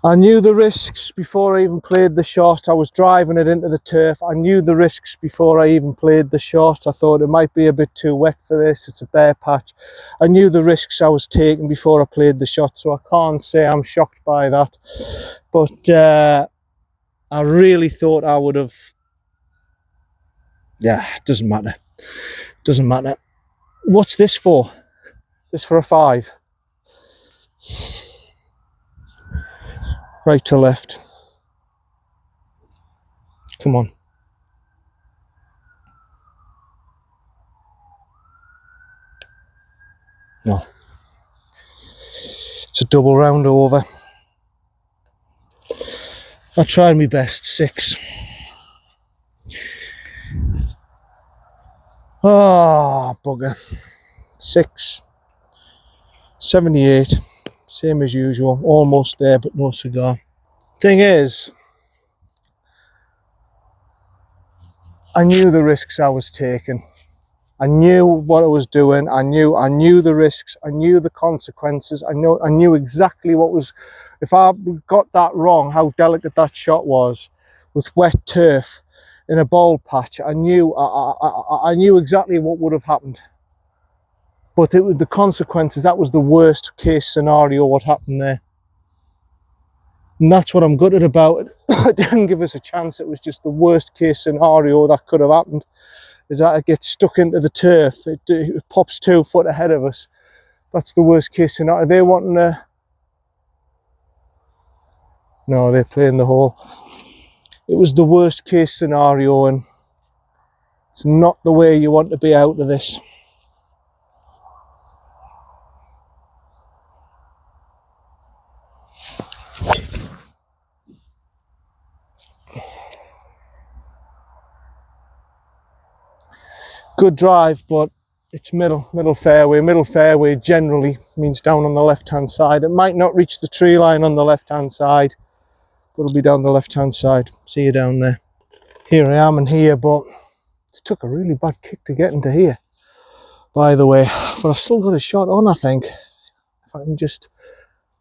I knew the risks before I even played the shot. I was driving it into the turf. I knew the risks before I even played the shot. I thought it might be a bit too wet for this. It's a bare patch. I knew the risks I was taking before I played the shot, so I can't say I'm shocked by that. But I really thought I would have... Yeah, it doesn't matter. Doesn't matter. What's this for? This for a 5. Right to left. Come on. No. It's a double round over. I tried my best. 6. Ah, bugger. 6. 78. Same as usual. Almost there, but no cigar. Thing is, I knew the risks I was taking. I knew what I was doing. I knew the risks. I knew the consequences. I knew exactly what was... If I got that wrong, how delicate that shot was, with wet turf in a bald patch, I knew exactly what would have happened. But it was the consequences, that was the worst case scenario what happened there. And that's what I'm gutted about. It didn't give us a chance. It was just the worst case scenario that could have happened, is that it gets stuck into the turf. It pops 2 foot ahead of us. That's the worst case scenario. They wanting to... No, they're playing the hole. It was the worst case scenario, and it's not the way you want to be out of this. Good drive, but it's middle fairway. Middle fairway generally means down on the left-hand side. It might not reach the tree line on the left-hand side, but it'll be down the left-hand side. See you down there. Here I am in here, but it took a really bad kick to get into here, by the way. But I've still got a shot on, I think. If I can just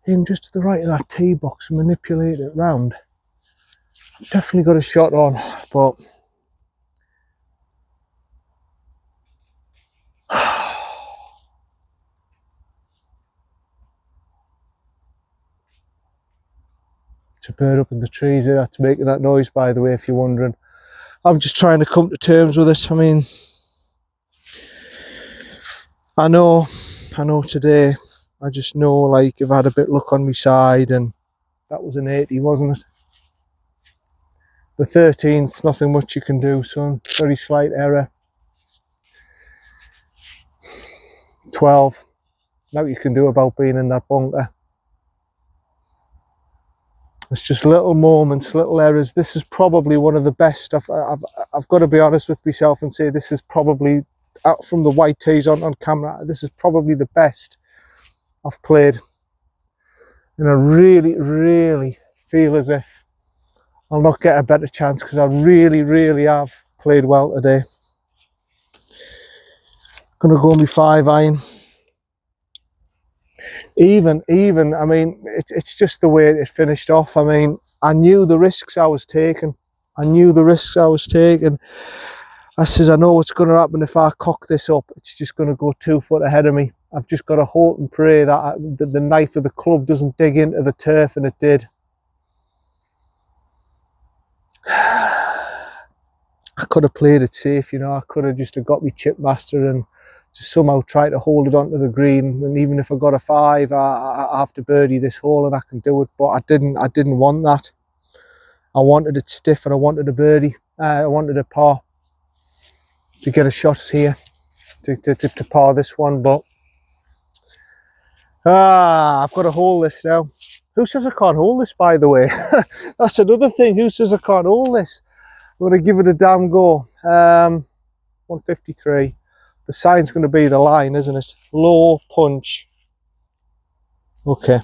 aim just to the right of that tee box and manipulate it round. I've definitely got a shot on, but... It's a bird up in the trees here that's making that noise, by the way, if you're wondering. I'm just trying to come to terms with it. I mean, I know today, I just know, like, I've had a bit of luck on my side, and that was an 80, wasn't it? The 13th, nothing much you can do, son. Very slight error. 12, nothing you can do about being in that bunker. It's just little moments, little errors. This is probably one of the best. I've got to be honest with myself and say this is probably, out from the white tees on camera, this is probably the best I've played. And I really feel as if I'll not get a better chance, because I really have played well today. Gonna go on my 5 iron. Even, I mean, it's just the way it finished off. I mean, I knew the risks I was taking. I says, I know what's going to happen if I cock this up. It's just going to go 2 foot ahead of me. I've just got to hope and pray that the knife of the club doesn't dig into the turf, and it did. I could have played it safe, you know. I could have just got me chip master and just somehow try to hold it onto the green, and even if I got a 5, I have to birdie this hole and I can do it. But I didn't want that. I wanted it stiff, and I wanted a birdie. I wanted a par to get a shot here to par this one. But I've got to hold this now. Who says I can't hold this, by the way? That's another thing. Who says I can't hold this? I'm going to give it a damn go. 153. The sign's going to be the line, isn't it? Low punch. Okay.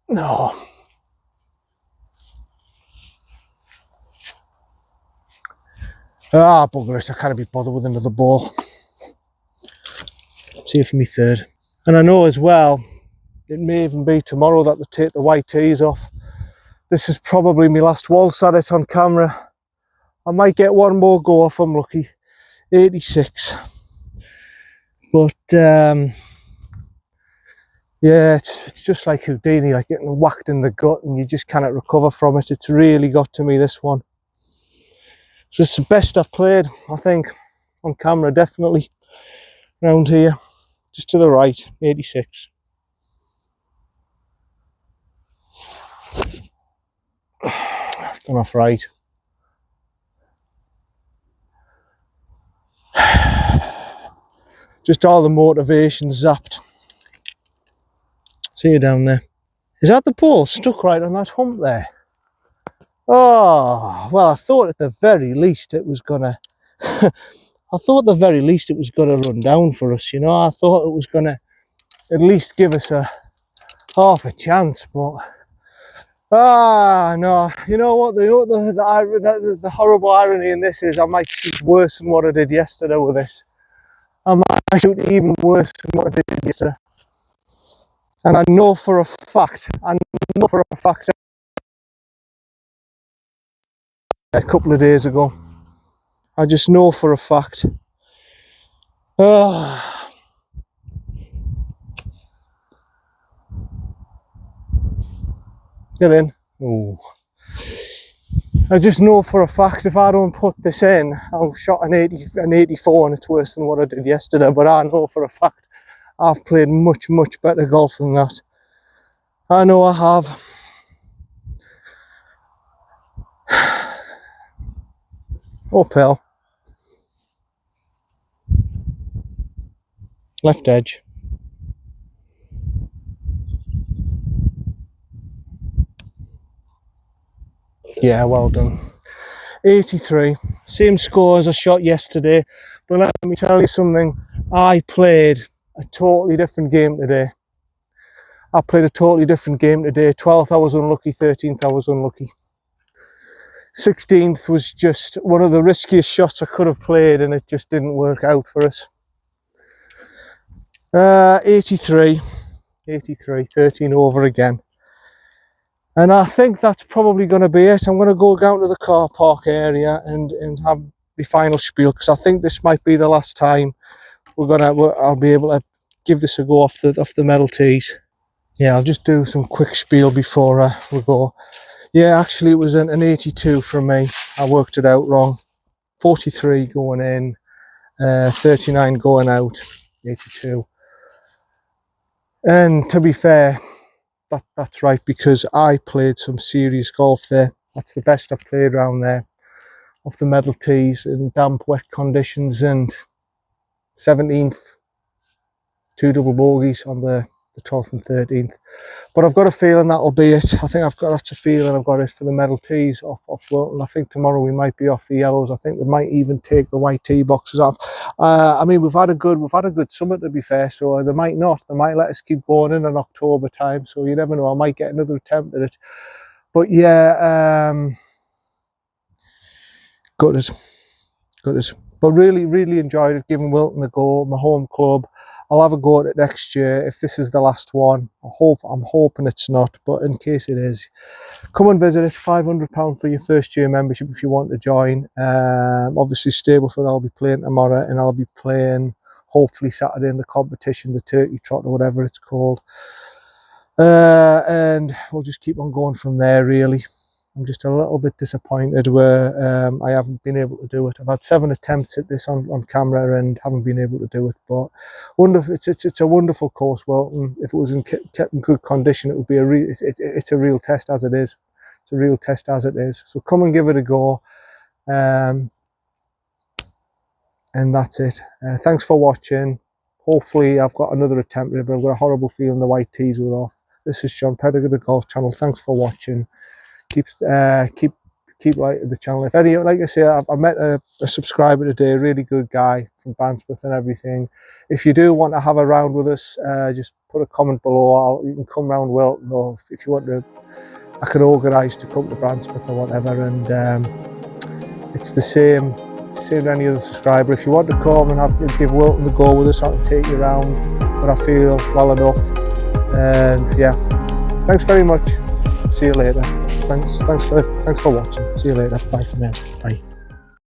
No. Bugger it. I can't be bothered with another ball. See it for me 3rd. And I know as well, it may even be tomorrow that they take the white tees off. This is probably my last waltz at it on camera. I might get one more go if I'm lucky. 86. But yeah, it's just like Houdini, like getting whacked in the gut and you just cannot recover from it. It's really got to me, this one. It's just the best I've played, I think, on camera, definitely. Around here, just to the right, 86. I've gone off right. Just all the motivation zapped. See you down there. Is that the pole stuck right on that hump there? Oh, well, I thought at the very least it was gonna I thought at the very least it was gonna run down for us, you know. I thought it was gonna at least give us a half a chance, but no, you know what, the horrible irony in this is I might shoot worse than what I did yesterday with this. I might shoot even worse than what I did yesterday. And I know for a fact a couple of days ago. I just know for a fact. Get in. Ooh. I just know for a fact if I don't put this in, I've shot an 84 and it's worse than what I did yesterday. But I know for a fact I've played much, much better golf than that. I know I have. Uphill. Left edge. Yeah, well done. 83. Same score as I shot yesterday. But let me tell you something. I played a totally different game today. 12th I was unlucky, 13th I was unlucky. 16th was just one of the riskiest shots I could have played and it just didn't work out for us. 83, 13 over again. And I think that's probably going to be it. I'm going to go down to the car park area and have the final spiel, because I think this might be the last time I'll be able to give this a go off the metal tees. Yeah, I'll just do some quick spiel before we go. Yeah, actually it was an 82 from me. I worked it out wrong. 43 going in, 39 going out, 82. And to be fair, that's right, because I played some serious golf there. That's the best I've played around there, off the metal tees in damp, wet conditions. And 17th, 2 double bogeys on the 12th and 13th. But I've got a feeling that'll be it. I think that's a feeling I've got it for the metal tees off Wilton. I think tomorrow we might be off the yellows. I think they might even take the white tee boxes off. I mean, we've had a good summer, to be fair, so they might not. They might let us keep going in October time, so you never know. I might get another attempt at it. But yeah, good. But really enjoyed it, giving Wilton a go, my home club. I'll have a go at it next year if this is the last one. I'm hoping it's not, but in case it is, come and visit it. £500 for your first year membership if you want to join. Obviously Stableford I'll be playing tomorrow, and I'll be playing hopefully Saturday in the competition, the Turkey Trot or whatever it's called. And we'll just keep on going from there, really. I'm just a little bit disappointed where I haven't been able to do it. I've had 7 attempts at this on camera and haven't been able to do it. But wonderful, it's a wonderful course, Wilton. If it was kept in good condition, it would be it's a real test as it is. It's a real test as it is. So come and give it a go. And that's it. Thanks for watching. Hopefully I've got another attempt at it, but I've got a horrible feeling the white tees were off. This is Sean Pedigree, the Golf Channel. Thanks for watching. Keep liking the channel. If any, like I say, I met a subscriber today, a really good guy from Bransmouth and everything. If you do want to have a round with us, just put a comment below. You can come round Wilton, or if you want to, I can organise to come to Bransmouth or whatever. And it's the same to any other subscriber. If you want to come and give Wilton a go with us, I can take you around, but I feel well enough. And yeah, thanks very much. See you later. Thanks for watching. See you later. Bye for now. Bye.